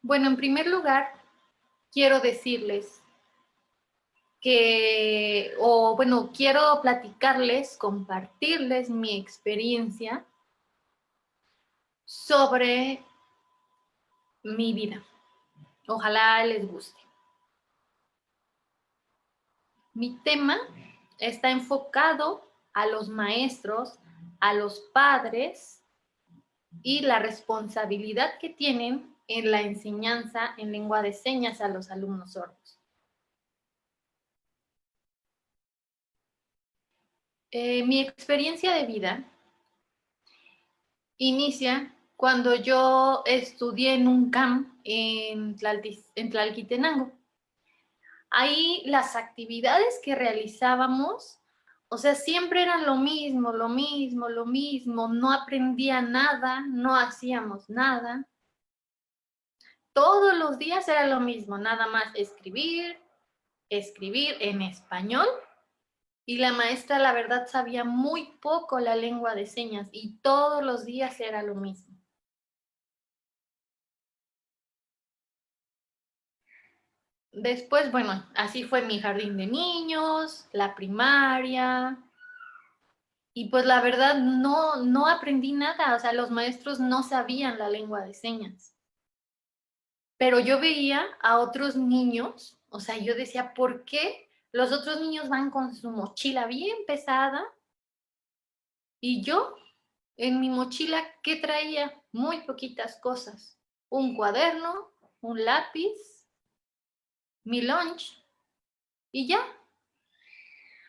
Bueno, en primer lugar, quiero decirles quiero platicarles, compartirles mi experiencia sobre mi vida. Ojalá les guste. Mi tema está enfocado a los maestros, a los padres y la responsabilidad que tienen en la enseñanza en lengua de señas a los alumnos sordos. Mi experiencia de vida inicia cuando yo estudié en un CAM en Tlalquitenango. Ahí las actividades que realizábamos, o sea, siempre eran lo mismo, no aprendía nada, no hacíamos nada. Todos los días era lo mismo, nada más escribir en español. Y la maestra, la verdad, sabía muy poco la lengua de señas y todos los días era lo mismo. Después, bueno, así fue mi jardín de niños, la primaria. Y pues la verdad no aprendí nada, o sea, los maestros no sabían la lengua de señas. Pero yo veía a otros niños, o sea, yo decía, ¿por qué los otros niños van con su mochila bien pesada? Y yo, en mi mochila, ¿qué traía? Muy poquitas cosas. Un cuaderno, un lápiz, mi lunch y ya.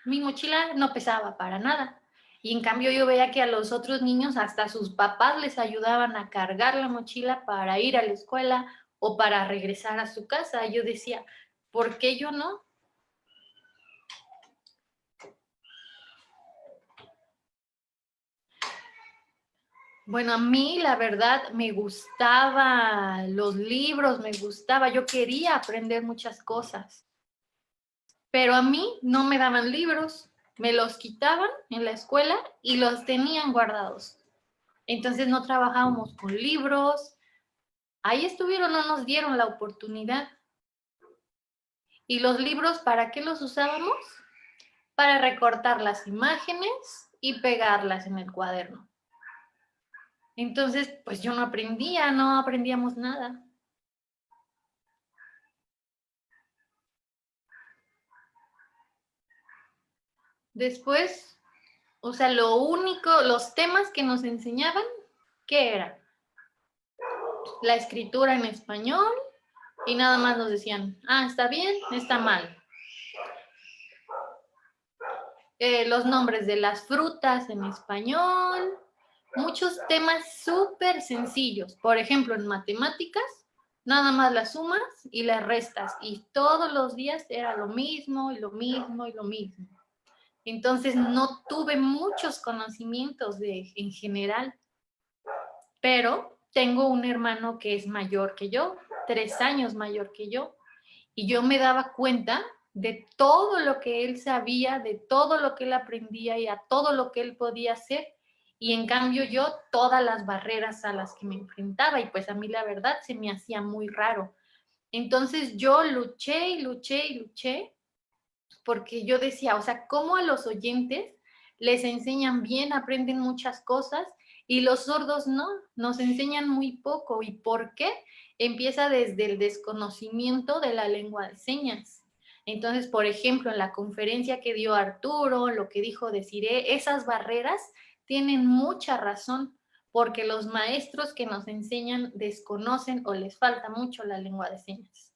Mi mochila no pesaba para nada. Y en cambio yo veía que a los otros niños hasta sus papás les ayudaban a cargar la mochila para ir a la escuela o para regresar a su casa. Yo decía, ¿por qué yo no? Bueno, a mí la verdad me gustaba los libros, yo quería aprender muchas cosas. Pero a mí no me daban libros, me los quitaban en la escuela y los tenían guardados. Entonces no trabajábamos con libros, ahí estuvieron, no nos dieron la oportunidad. ¿Y los libros para qué los usábamos? Para recortar las imágenes y pegarlas en el cuaderno. Entonces, pues yo no aprendíamos nada. Después, o sea, los temas que nos enseñaban, ¿qué era? La escritura en español y nada más nos decían, está bien, está mal. Los nombres de las frutas en español, muchos temas súper sencillos. Por ejemplo, en matemáticas, nada más las sumas y las restas. Y todos los días era lo mismo y lo mismo y lo mismo. Entonces no tuve muchos conocimientos en general. Pero tengo un hermano que es mayor que yo, 3 años mayor que yo. Y yo me daba cuenta de todo lo que él sabía, de todo lo que él aprendía y a todo lo que él podía hacer. Y en cambio yo, todas las barreras a las que me enfrentaba, y pues a mí la verdad se me hacía muy raro. Entonces yo luché y luché y luché, porque yo decía, o sea, ¿cómo a los oyentes les enseñan bien, aprenden muchas cosas, y los sordos no, nos enseñan muy poco? ¿Y por qué? Empieza desde el desconocimiento de la lengua de señas. Entonces, por ejemplo, en la conferencia que dio Arturo, lo que dijo Desiree, esas barreras tienen mucha razón, porque los maestros que nos enseñan desconocen o les falta mucho la lengua de señas.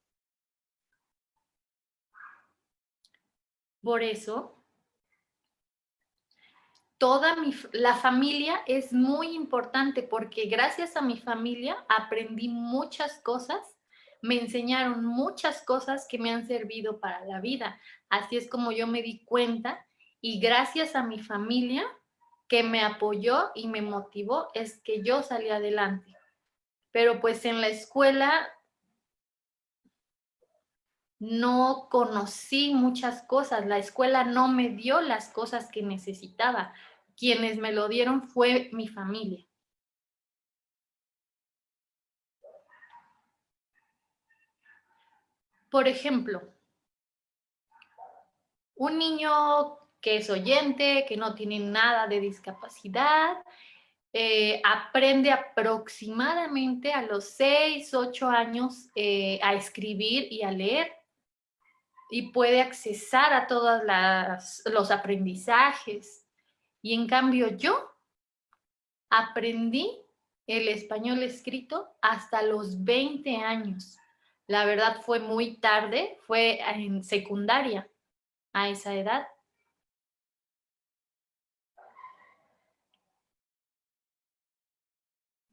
Por eso, la familia es muy importante, porque gracias a mi familia aprendí muchas cosas, me enseñaron muchas cosas que me han servido para la vida. Así es como yo me di cuenta, y gracias a mi familia que me apoyó y me motivó, es que yo salí adelante. Pero pues en la escuela no conocí muchas cosas, la escuela no me dio las cosas que necesitaba. Quienes me lo dieron fue mi familia. Por ejemplo, un niño que es oyente, que no tiene nada de discapacidad, aprende aproximadamente a los 6, 8 años a escribir y a leer, y puede accesar a todos los aprendizajes. Y en cambio yo aprendí el español escrito hasta los 20 años. La verdad fue muy tarde, fue en secundaria a esa edad.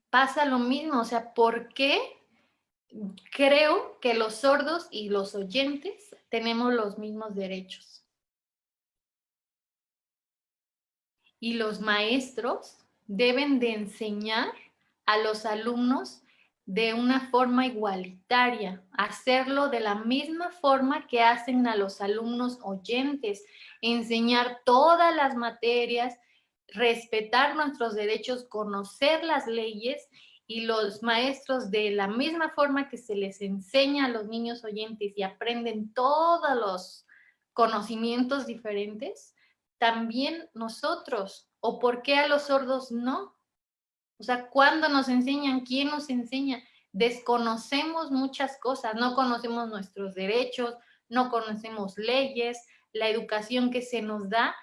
Pasa lo mismo, o sea, ¿por qué creo que los sordos y los oyentes tenemos los mismos derechos? Y los maestros deben de enseñar a los alumnos de una forma igualitaria, hacerlo de la misma forma que hacen a los alumnos oyentes, enseñar todas las materias, respetar nuestros derechos, conocer las leyes, y los maestros, de la misma forma que se les enseña a los niños oyentes y aprenden todos los conocimientos diferentes, también nosotros. ¿O por qué a los sordos no? O sea, ¿cuándo nos enseñan? ¿Quién nos enseña? Desconocemos muchas cosas, no conocemos nuestros derechos, no conocemos leyes, la educación que se nos da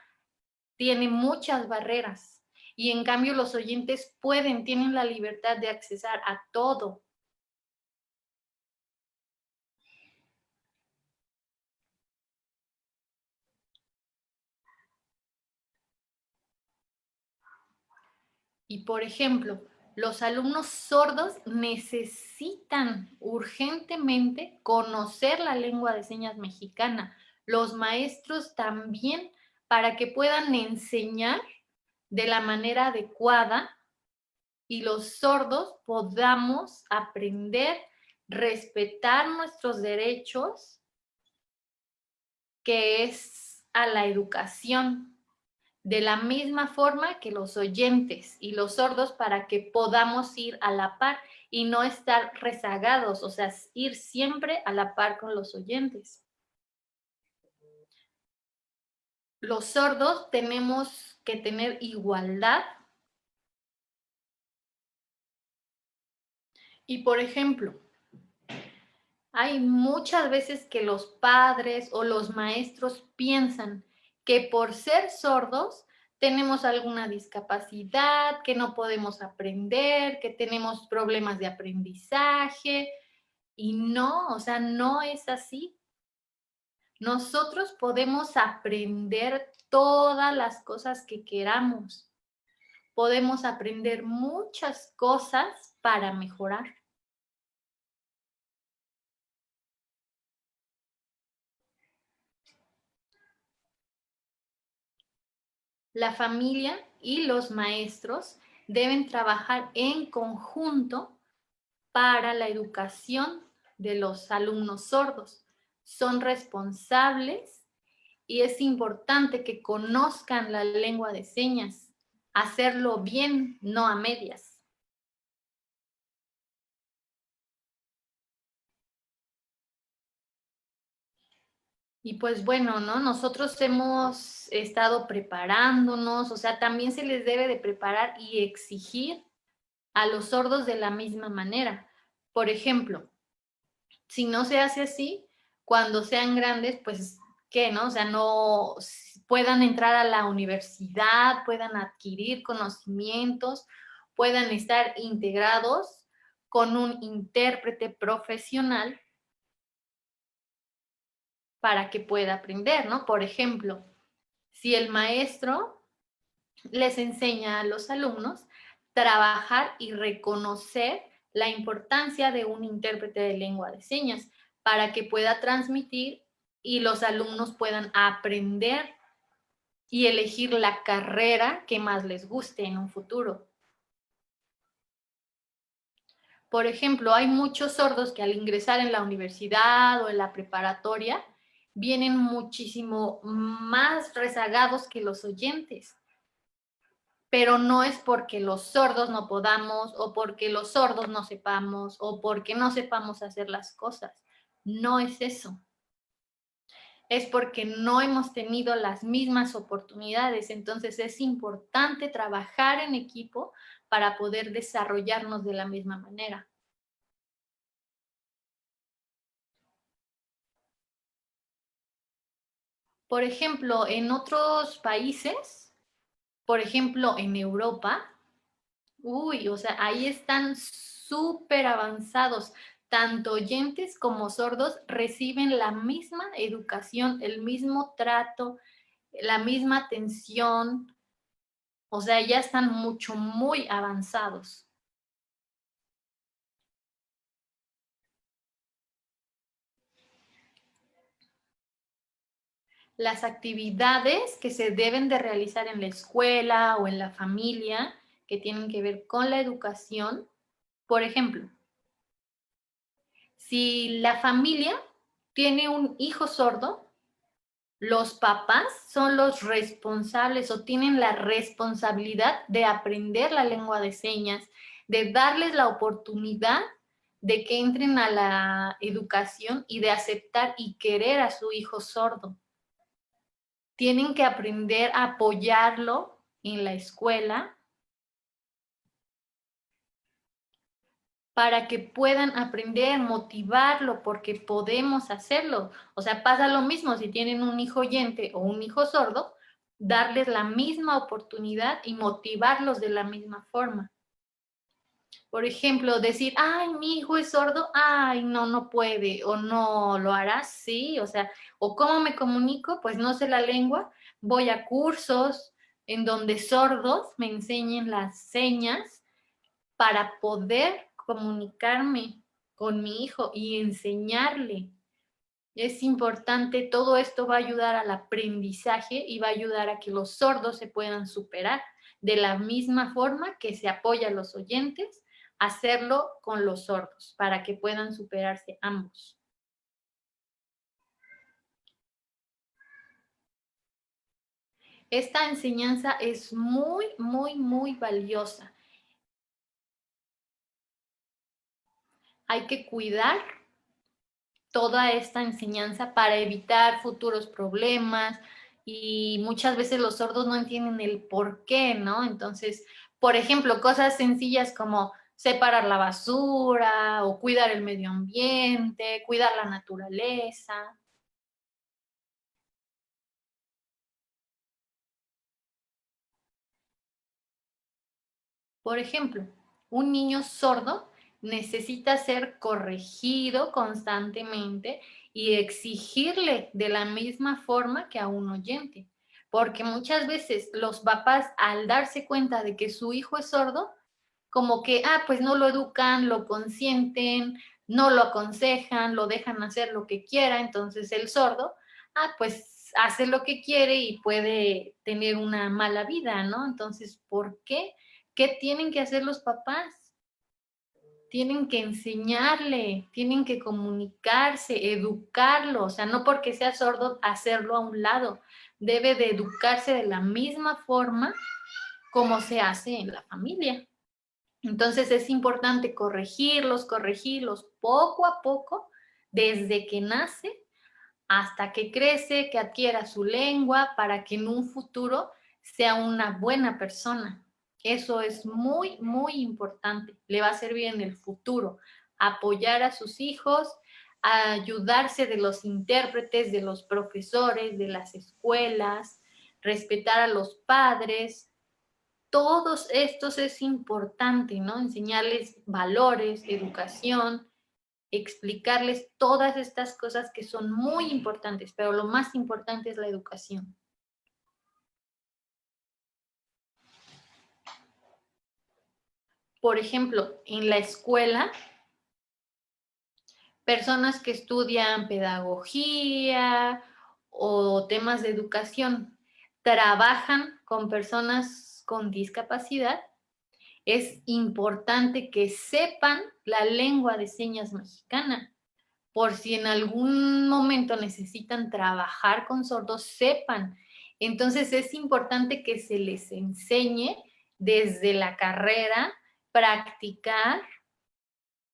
tiene muchas barreras, y en cambio los oyentes tienen la libertad de accesar a todo. Y por ejemplo, los alumnos sordos necesitan urgentemente conocer la lengua de señas mexicana. Los maestros también, para que puedan enseñar de la manera adecuada y los sordos podamos aprender, respetar nuestros derechos, que es a la educación, de la misma forma que los oyentes y los sordos, para que podamos ir a la par y no estar rezagados, o sea, ir siempre a la par con los oyentes. Los sordos tenemos que tener igualdad. Y por ejemplo, hay muchas veces que los padres o los maestros piensan que por ser sordos tenemos alguna discapacidad, que no podemos aprender, que tenemos problemas de aprendizaje, y no, o sea, no es así. Nosotros podemos aprender todas las cosas que queramos. Podemos aprender muchas cosas para mejorar. La familia y los maestros deben trabajar en conjunto para la educación de los alumnos sordos. Son responsables y es importante que conozcan la lengua de señas, hacerlo bien, no a medias. Y pues bueno, ¿no? Nosotros hemos estado preparándonos, o sea, también se les debe de preparar y exigir a los sordos de la misma manera. Por ejemplo, si no se hace así, cuando sean grandes, pues, ¿qué, no? O sea, no puedan entrar a la universidad, puedan adquirir conocimientos, puedan estar integrados con un intérprete profesional para que pueda aprender, ¿no? Por ejemplo, si el maestro les enseña a los alumnos trabajar y reconocer la importancia de un intérprete de lengua de señas para que pueda transmitir y los alumnos puedan aprender y elegir la carrera que más les guste en un futuro. Por ejemplo, hay muchos sordos que al ingresar en la universidad o en la preparatoria vienen muchísimo más rezagados que los oyentes. Pero no es porque los sordos no podamos o porque los sordos no sepamos o porque no sepamos hacer las cosas. No es eso. Es porque no hemos tenido las mismas oportunidades. Entonces es importante trabajar en equipo para poder desarrollarnos de la misma manera. Por ejemplo, en otros países, por ejemplo, en Europa, o sea, ahí están súper avanzados. Tanto oyentes como sordos reciben la misma educación, el mismo trato, la misma atención. O sea, ya están muy avanzados. Las actividades que se deben de realizar en la escuela o en la familia que tienen que ver con la educación, por ejemplo, si la familia tiene un hijo sordo, los papás son los responsables o tienen la responsabilidad de aprender la lengua de señas, de darles la oportunidad de que entren a la educación y de aceptar y querer a su hijo sordo. Tienen que aprender a apoyarlo en la escuela para que puedan aprender, motivarlo, porque podemos hacerlo. O sea, pasa lo mismo si tienen un hijo oyente o un hijo sordo, darles la misma oportunidad y motivarlos de la misma forma. Por ejemplo, decir, ay, mi hijo es sordo, ay, no, no puede, o no lo hará, sí, o sea, o cómo me comunico, pues no sé la lengua, voy a cursos en donde sordos me enseñen las señas para poder comunicarme con mi hijo y enseñarle. Es importante, todo esto va a ayudar al aprendizaje y va a ayudar a que los sordos se puedan superar de la misma forma que se apoya a los oyentes, hacerlo con los sordos para que puedan superarse ambos. Esta enseñanza es muy valiosa. Hay que cuidar toda esta enseñanza para evitar futuros problemas y muchas veces los sordos no entienden el por qué, ¿no? Entonces, por ejemplo, cosas sencillas como separar la basura o cuidar el medio ambiente, cuidar la naturaleza. Por ejemplo, un niño sordo necesita ser corregido constantemente y exigirle de la misma forma que a un oyente. Porque muchas veces los papás, al darse cuenta de que su hijo es sordo, como que, pues no lo educan, lo consienten, no lo aconsejan, lo dejan hacer lo que quiera, entonces el sordo, pues hace lo que quiere y puede tener una mala vida, ¿no? Entonces, ¿por qué? ¿Qué tienen que hacer los papás? Tienen que enseñarle, tienen que comunicarse, educarlo, o sea, no porque sea sordo hacerlo a un lado, debe de educarse de la misma forma como se hace en la familia. Entonces es importante corregirlos poco a poco, desde que nace hasta que crece, que adquiera su lengua, para que en un futuro sea una buena persona. Eso es muy importante. Le va a servir en el futuro apoyar a sus hijos, ayudarse de los intérpretes, de los profesores, de las escuelas, respetar a los padres. Todos estos es importante, ¿no? Enseñarles valores, educación, explicarles todas estas cosas que son muy importantes, pero lo más importante es la educación. Por ejemplo, en la escuela, personas que estudian pedagogía o temas de educación trabajan con personas con discapacidad, es importante que sepan la lengua de señas mexicana, por si en algún momento necesitan trabajar con sordos, sepan. Entonces es importante que se les enseñe desde la carrera, practicar,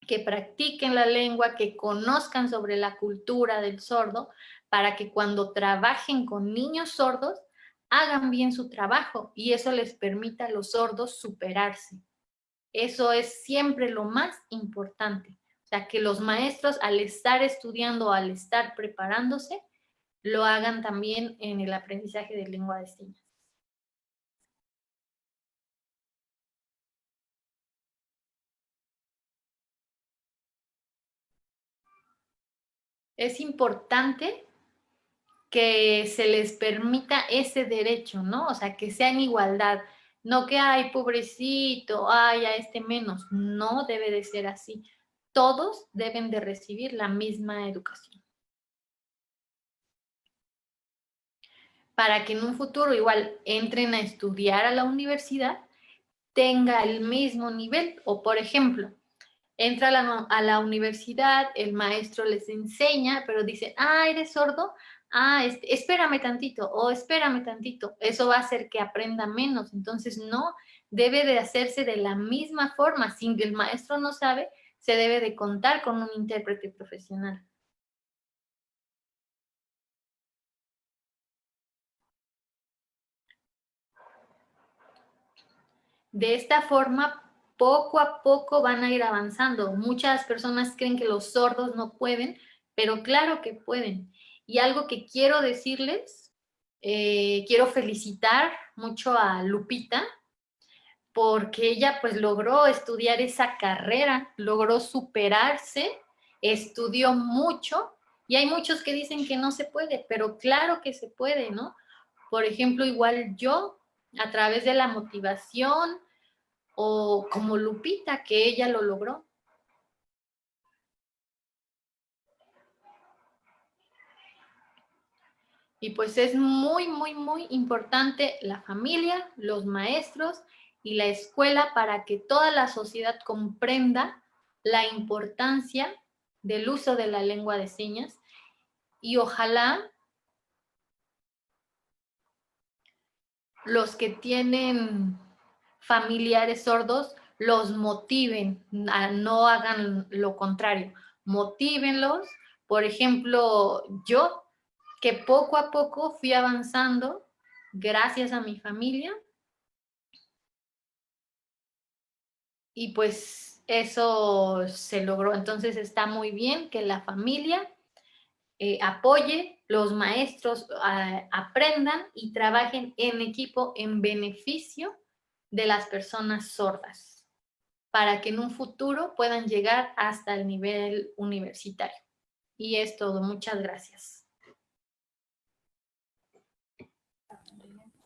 que practiquen la lengua, que conozcan sobre la cultura del sordo, para que cuando trabajen con niños sordos, hagan bien su trabajo y eso les permita a los sordos superarse. Eso es siempre lo más importante. O sea, que los maestros al estar estudiando, al estar preparándose, lo hagan también en el aprendizaje de lengua de señas. Es importante que se les permita ese derecho, ¿no? O sea, que sea en igualdad. No que, ay, pobrecito, ay, a este menos. No debe de ser así. Todos deben de recibir la misma educación. Para que en un futuro igual entren a estudiar a la universidad, tenga el mismo nivel. O, por ejemplo, entra a la universidad, el maestro les enseña, pero dicen, ah, ¿eres sordo? Ah, espérame tantito, o espérame tantito. Eso va a hacer que aprenda menos. Entonces, no, debe de hacerse de la misma forma. Si el maestro no sabe, se debe de contar con un intérprete profesional. De esta forma, poco a poco van a ir avanzando. Muchas personas creen que los sordos no pueden, pero claro que pueden. Y algo que quiero decirles, quiero felicitar mucho a Lupita, porque ella pues logró estudiar esa carrera, logró superarse, estudió mucho, y hay muchos que dicen que no se puede, pero claro que se puede, ¿no? Por ejemplo, igual yo, a través de la motivación, o como Lupita, que ella lo logró. Y pues es muy, muy, muy importante la familia, los maestros y la escuela para que toda la sociedad comprenda la importancia del uso de la lengua de señas y ojalá los que tienen familiares sordos los motiven, no hagan lo contrario, motívenlos. Por ejemplo, yo que poco a poco fui avanzando gracias a mi familia y pues eso se logró. Entonces está muy bien que la familia apoye, los maestros aprendan y trabajen en equipo en beneficio de las personas sordas para que en un futuro puedan llegar hasta el nivel universitario. Y es todo. Muchas gracias.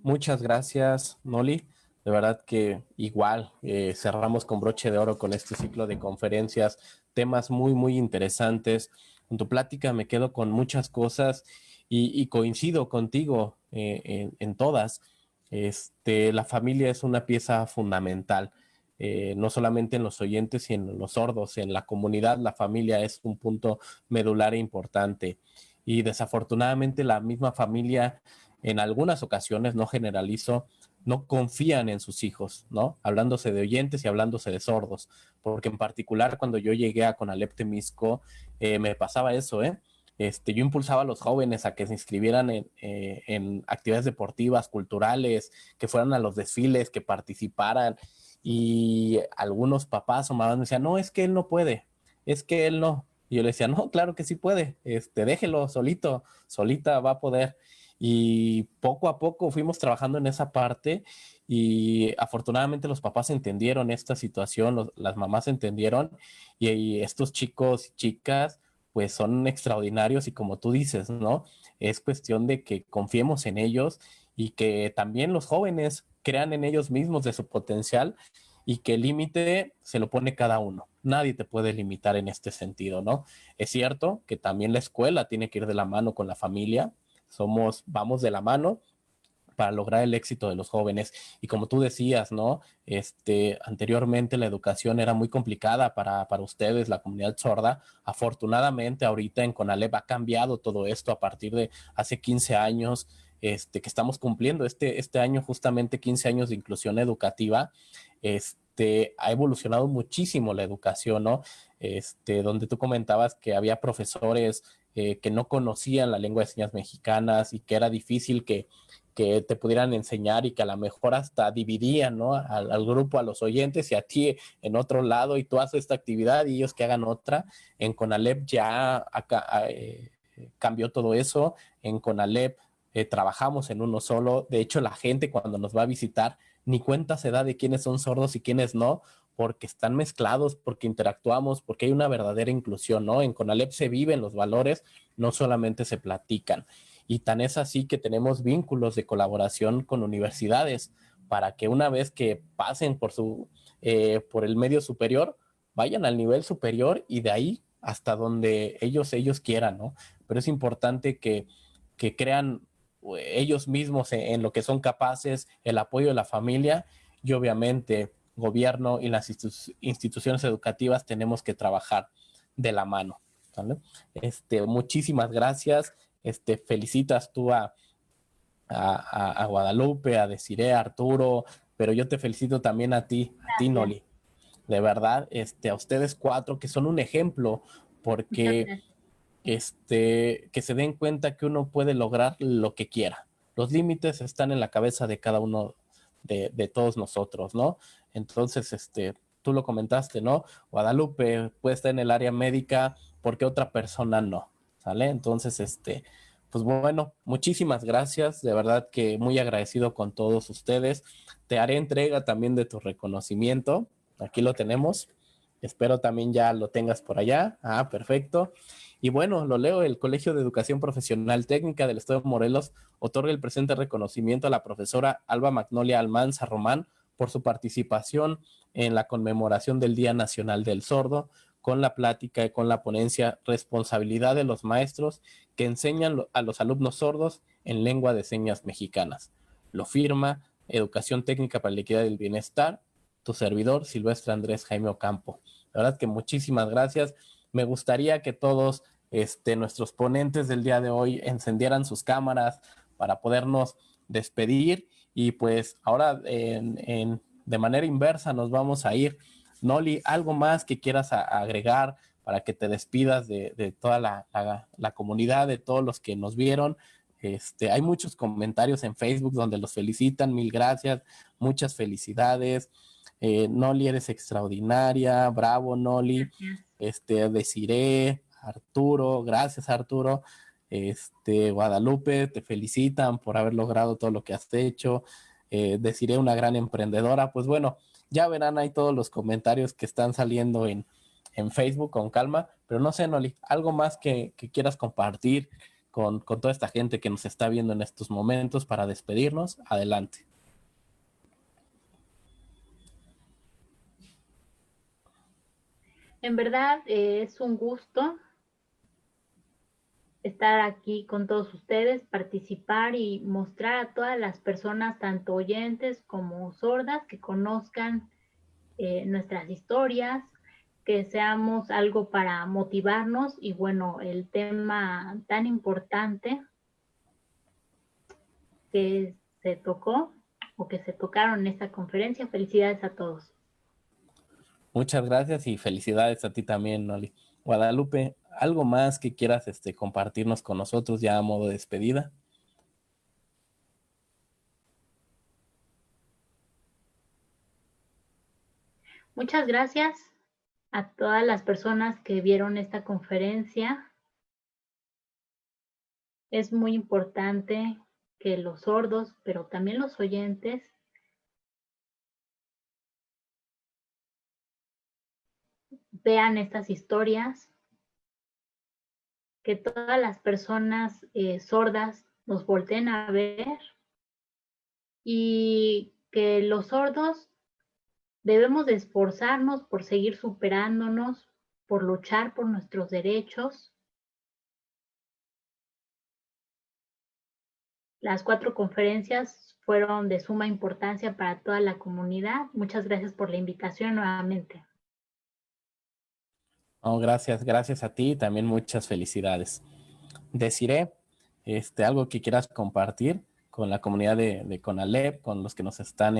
Muchas gracias, Noli. De verdad que igual cerramos con broche de oro con este ciclo de conferencias, temas muy, muy interesantes. En tu plática me quedo con muchas cosas y coincido contigo en todas. La familia es una pieza fundamental, no solamente en los oyentes y en los sordos, en la comunidad la familia es un punto medular e importante. Y desafortunadamente la misma familia en algunas ocasiones, no generalizo, no confían en sus hijos, ¿no? Hablándose de oyentes y hablándose de sordos, porque en particular cuando yo llegué a Conalep Temisco, me pasaba eso, ¿eh? Yo impulsaba a los jóvenes a que se inscribieran en actividades deportivas, culturales, que fueran a los desfiles, que participaran, y algunos papás o mamás me decían, no, es que él no puede, es que él no. Y yo le decía, no, claro que sí puede, déjelo solito, solita va a poder. Y poco a poco fuimos trabajando en esa parte y afortunadamente los papás entendieron esta situación, las mamás entendieron y estos chicos y chicas pues son extraordinarios y como tú dices, ¿no? Es cuestión de que confiemos en ellos y que también los jóvenes crean en ellos mismos de su potencial y que el límite se lo pone cada uno. Nadie te puede limitar en este sentido, ¿no? Es cierto que también la escuela tiene que ir de la mano con la familia, vamos de la mano para lograr el éxito de los jóvenes. Y como tú decías, ¿no? Anteriormente la educación era muy complicada para ustedes, la comunidad sorda. Afortunadamente ahorita en CONALEP ha cambiado todo esto a partir de hace 15 años, que estamos cumpliendo este año justamente 15 años de inclusión educativa. Ha evolucionado muchísimo la educación, ¿no? Donde tú comentabas que había profesores que no conocían la lengua de señas mexicanas y que era difícil que te pudieran enseñar y que a lo mejor hasta dividían, ¿no? Al grupo, a los oyentes y a ti en otro lado y tú haces esta actividad y ellos que hagan otra. En CONALEP ya acá, cambió todo eso. En CONALEP trabajamos en uno solo. De hecho, la gente cuando nos va a visitar ni cuenta se da de quiénes son sordos y quiénes no, porque están mezclados, porque interactuamos, porque hay una verdadera inclusión, ¿no? En CONALEP se viven los valores, no solamente se platican. Y tan es así que tenemos vínculos de colaboración con universidades para que una vez que pasen por el medio superior, vayan al nivel superior y de ahí hasta donde ellos quieran, ¿no? Pero es importante que crean ellos mismos en lo que son capaces, el apoyo de la familia y obviamente gobierno y las instituciones educativas tenemos que trabajar de la mano, ¿vale? Muchísimas gracias. Felicitas tú a Guadalupe, a Desiree, a Arturo, pero yo te felicito también a ti, Gracias. Noli. De verdad, a ustedes cuatro que son un ejemplo, Muchas porque gracias. que se den cuenta que uno puede lograr lo que quiera. Los límites están en la cabeza de cada uno de todos nosotros, ¿no? Entonces, tú lo comentaste, ¿no? Guadalupe puede estar en el área médica porque otra persona no, ¿sale? Entonces, pues bueno, muchísimas gracias, de verdad que muy agradecido con todos ustedes. Te haré entrega también de tu reconocimiento, aquí lo tenemos. Espero también ya lo tengas por allá. Ah, perfecto. Y bueno, lo leo, el Colegio de Educación Profesional Técnica del Estado de Morelos otorga el presente reconocimiento a la profesora Alba Magnolia Almanza Román por su participación en la conmemoración del Día Nacional del Sordo, con la plática y con la ponencia Responsabilidad de los maestros que enseñan a los alumnos sordos en lengua de señas mexicanas. Lo firma Educación Técnica para la Equidad y el Bienestar, tu servidor Silvestre Andrés Jaime Ocampo. La verdad que muchísimas gracias. Me gustaría que todos nuestros ponentes del día de hoy encendieran sus cámaras para podernos despedir y pues ahora de manera inversa nos vamos a ir. Noli, ¿algo más que quieras agregar para que te despidas de toda la comunidad, de todos los que nos vieron? Hay muchos comentarios en Facebook donde los felicitan, mil gracias, muchas felicidades. Noli, eres extraordinaria, bravo Noli, Gracias. Desiree, Arturo, gracias Arturo, Guadalupe, te felicitan por haber logrado todo lo que has hecho, Desiree, una gran emprendedora. Pues bueno, ya verán ahí todos los comentarios que están saliendo en Facebook con calma, pero no sé, Noli, algo más que quieras compartir con toda esta gente que nos está viendo en estos momentos para despedirnos, adelante. En verdad, es un gusto estar aquí con todos ustedes, participar y mostrar a todas las personas, tanto oyentes como sordas, que conozcan nuestras historias, que seamos algo para motivarnos y bueno, el tema tan importante que se tocó o que se tocaron en esta conferencia. Felicidades a todos. Muchas gracias y felicidades a ti también, Noli. Guadalupe, ¿algo más que quieras compartirnos con nosotros ya a modo de despedida? Muchas gracias a todas las personas que vieron esta conferencia. Es muy importante que los sordos, pero también los oyentes, vean estas historias, que todas las personas sordas nos volteen a ver y que los sordos debemos de esforzarnos por seguir superándonos, por luchar por nuestros derechos. Las 4 conferencias fueron de suma importancia para toda la comunidad. Muchas gracias por la invitación nuevamente. Oh, gracias a ti y también muchas felicidades. Desiree, algo que quieras compartir con la comunidad de CONALEP, con los que nos están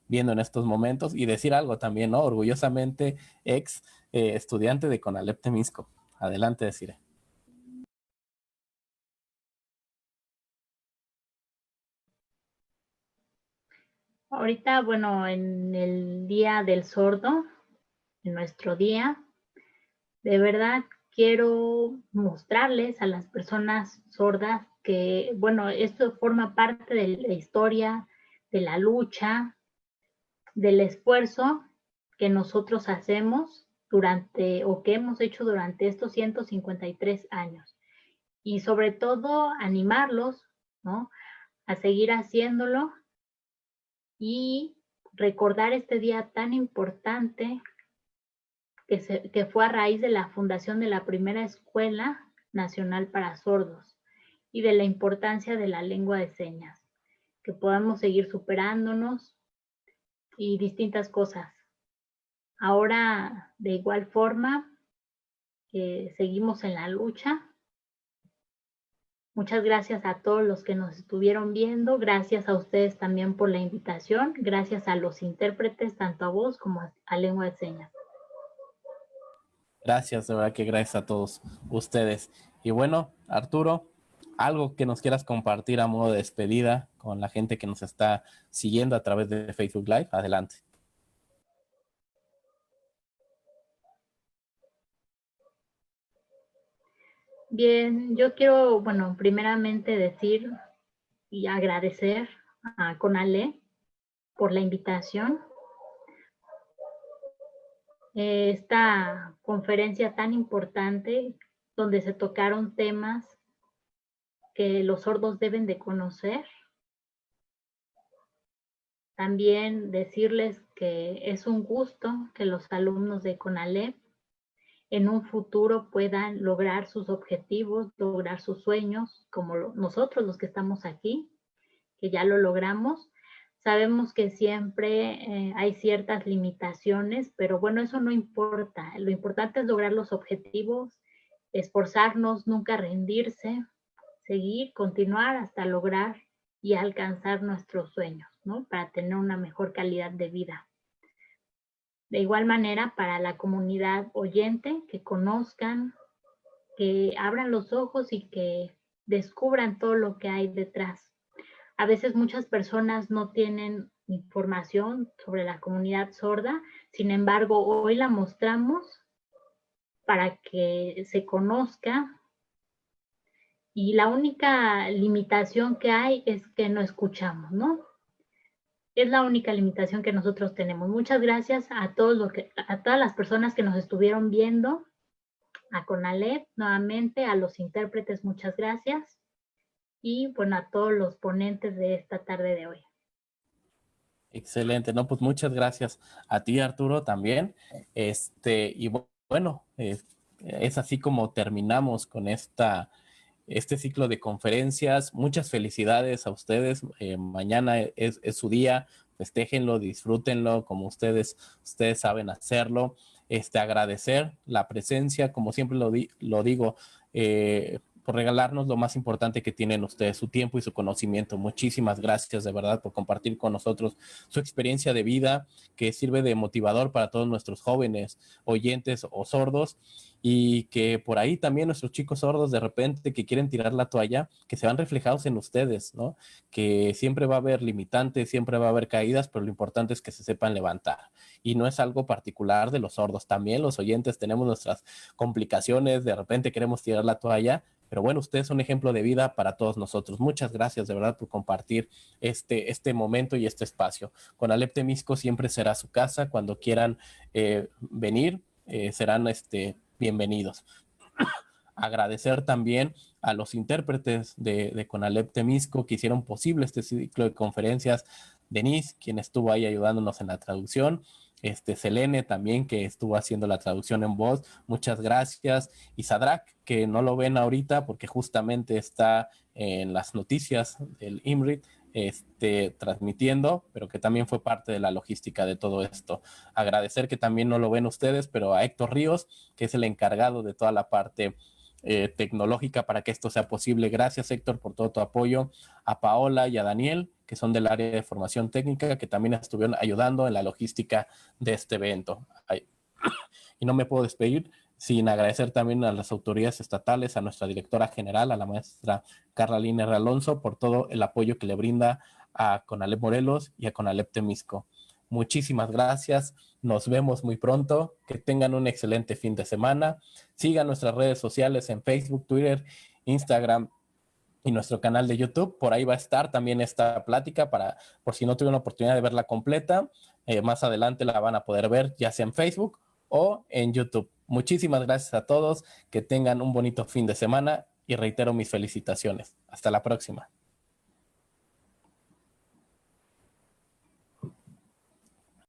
viendo en estos momentos, y decir algo también, ¿no? Orgullosamente ex estudiante de CONALEP Temisco. Adelante, Desiree. Ahorita, bueno, en el Día del Sordo, en nuestro día, de verdad quiero mostrarles a las personas sordas que, bueno, esto forma parte de la historia, de la lucha, del esfuerzo que nosotros hacemos durante, o que hemos hecho durante estos 153 años. Y sobre todo animarlos, ¿no?, a seguir haciéndolo y recordar este día tan importante que fue a raíz de la fundación de la primera Escuela Nacional para Sordos y de la importancia de la lengua de señas, que podamos seguir superándonos y distintas cosas. Ahora, de igual forma, seguimos en la lucha. Muchas gracias a todos los que nos estuvieron viendo. Gracias a ustedes también por la invitación. Gracias a los intérpretes, tanto a voz como a lengua de señas. Gracias, de verdad que gracias a todos ustedes. Y bueno, Arturo, algo que nos quieras compartir a modo de despedida con la gente que nos está siguiendo a través de Facebook Live. Adelante. Bien, yo quiero, bueno, primeramente decir y agradecer a CONALEP por la invitación. Esta conferencia tan importante donde se tocaron temas que los sordos deben de conocer. También decirles que es un gusto que los alumnos de CONALEP en un futuro puedan lograr sus objetivos, lograr sus sueños, como nosotros los que estamos aquí, que ya lo logramos. Sabemos que siempre hay ciertas limitaciones, pero bueno, eso no importa. Lo importante es lograr los objetivos, esforzarnos, nunca rendirse, seguir, continuar hasta lograr y alcanzar nuestros sueños, ¿no?, para tener una mejor calidad de vida. De igual manera, para la comunidad oyente, que conozcan, que abran los ojos y que descubran todo lo que hay detrás. A veces muchas personas no tienen información sobre la comunidad sorda, sin embargo, hoy la mostramos para que se conozca, y la única limitación que hay es que no escuchamos, ¿no? Es la única limitación que nosotros tenemos. Muchas gracias a todas las personas que nos estuvieron viendo, a CONALEP nuevamente, a los intérpretes, muchas gracias, y bueno, a todos los ponentes de esta tarde de hoy. Excelente, no, pues muchas gracias a ti, Arturo, también. Y bueno, es así como terminamos con este ciclo de conferencias. Muchas felicidades a ustedes. Mañana es su día, festéjenlo, disfrútenlo como ustedes saben hacerlo. Agradecer la presencia, como siempre lo digo, por regalarnos lo más importante que tienen ustedes, su tiempo y su conocimiento. Muchísimas gracias de verdad por compartir con nosotros su experiencia de vida, que sirve de motivador para todos nuestros jóvenes oyentes o sordos, y que por ahí también nuestros chicos sordos de repente que quieren tirar la toalla, que se van reflejados en ustedes, ¿no? Que siempre va a haber limitantes, siempre va a haber caídas, pero lo importante es que se sepan levantar. Y no es algo particular de los sordos, también los oyentes tenemos nuestras complicaciones, de repente queremos tirar la toalla, pero bueno, ustedes son un ejemplo de vida para todos nosotros. Muchas gracias de verdad por compartir este momento y este espacio. Conalep Temisco siempre será su casa. Cuando quieran venir, serán bienvenidos. Agradecer también a los intérpretes de Conalep Temisco que hicieron posible este ciclo de conferencias. Denise, quien estuvo ahí ayudándonos en la traducción. Selene también, que estuvo haciendo la traducción en voz. Muchas gracias. Y Sadrak, que no lo ven ahorita porque justamente está en las noticias del IMRIT, transmitiendo, pero que también fue parte de la logística de todo esto. Agradecer que también no lo ven ustedes, pero a Héctor Ríos, que es el encargado de toda la parte tecnológica para que esto sea posible. Gracias, Héctor, por todo tu apoyo. A Paola y a Daniel, que son del área de formación técnica, que también estuvieron ayudando en la logística de este evento. Y no me puedo despedir sin agradecer también a las autoridades estatales, a nuestra directora general, a la maestra Carla Liner Alonso, por todo el apoyo que le brinda a Conalep Morelos y a Conalep Temisco. Muchísimas gracias, nos vemos muy pronto, que tengan un excelente fin de semana. Sigan nuestras redes sociales en Facebook, Twitter, Instagram y nuestro canal de YouTube. Por ahí va a estar también esta plática por si no tuvieron la oportunidad de verla completa. Más adelante la van a poder ver ya sea en Facebook o en YouTube. Muchísimas gracias a todos, que tengan un bonito fin de semana y reitero mis felicitaciones. Hasta la próxima.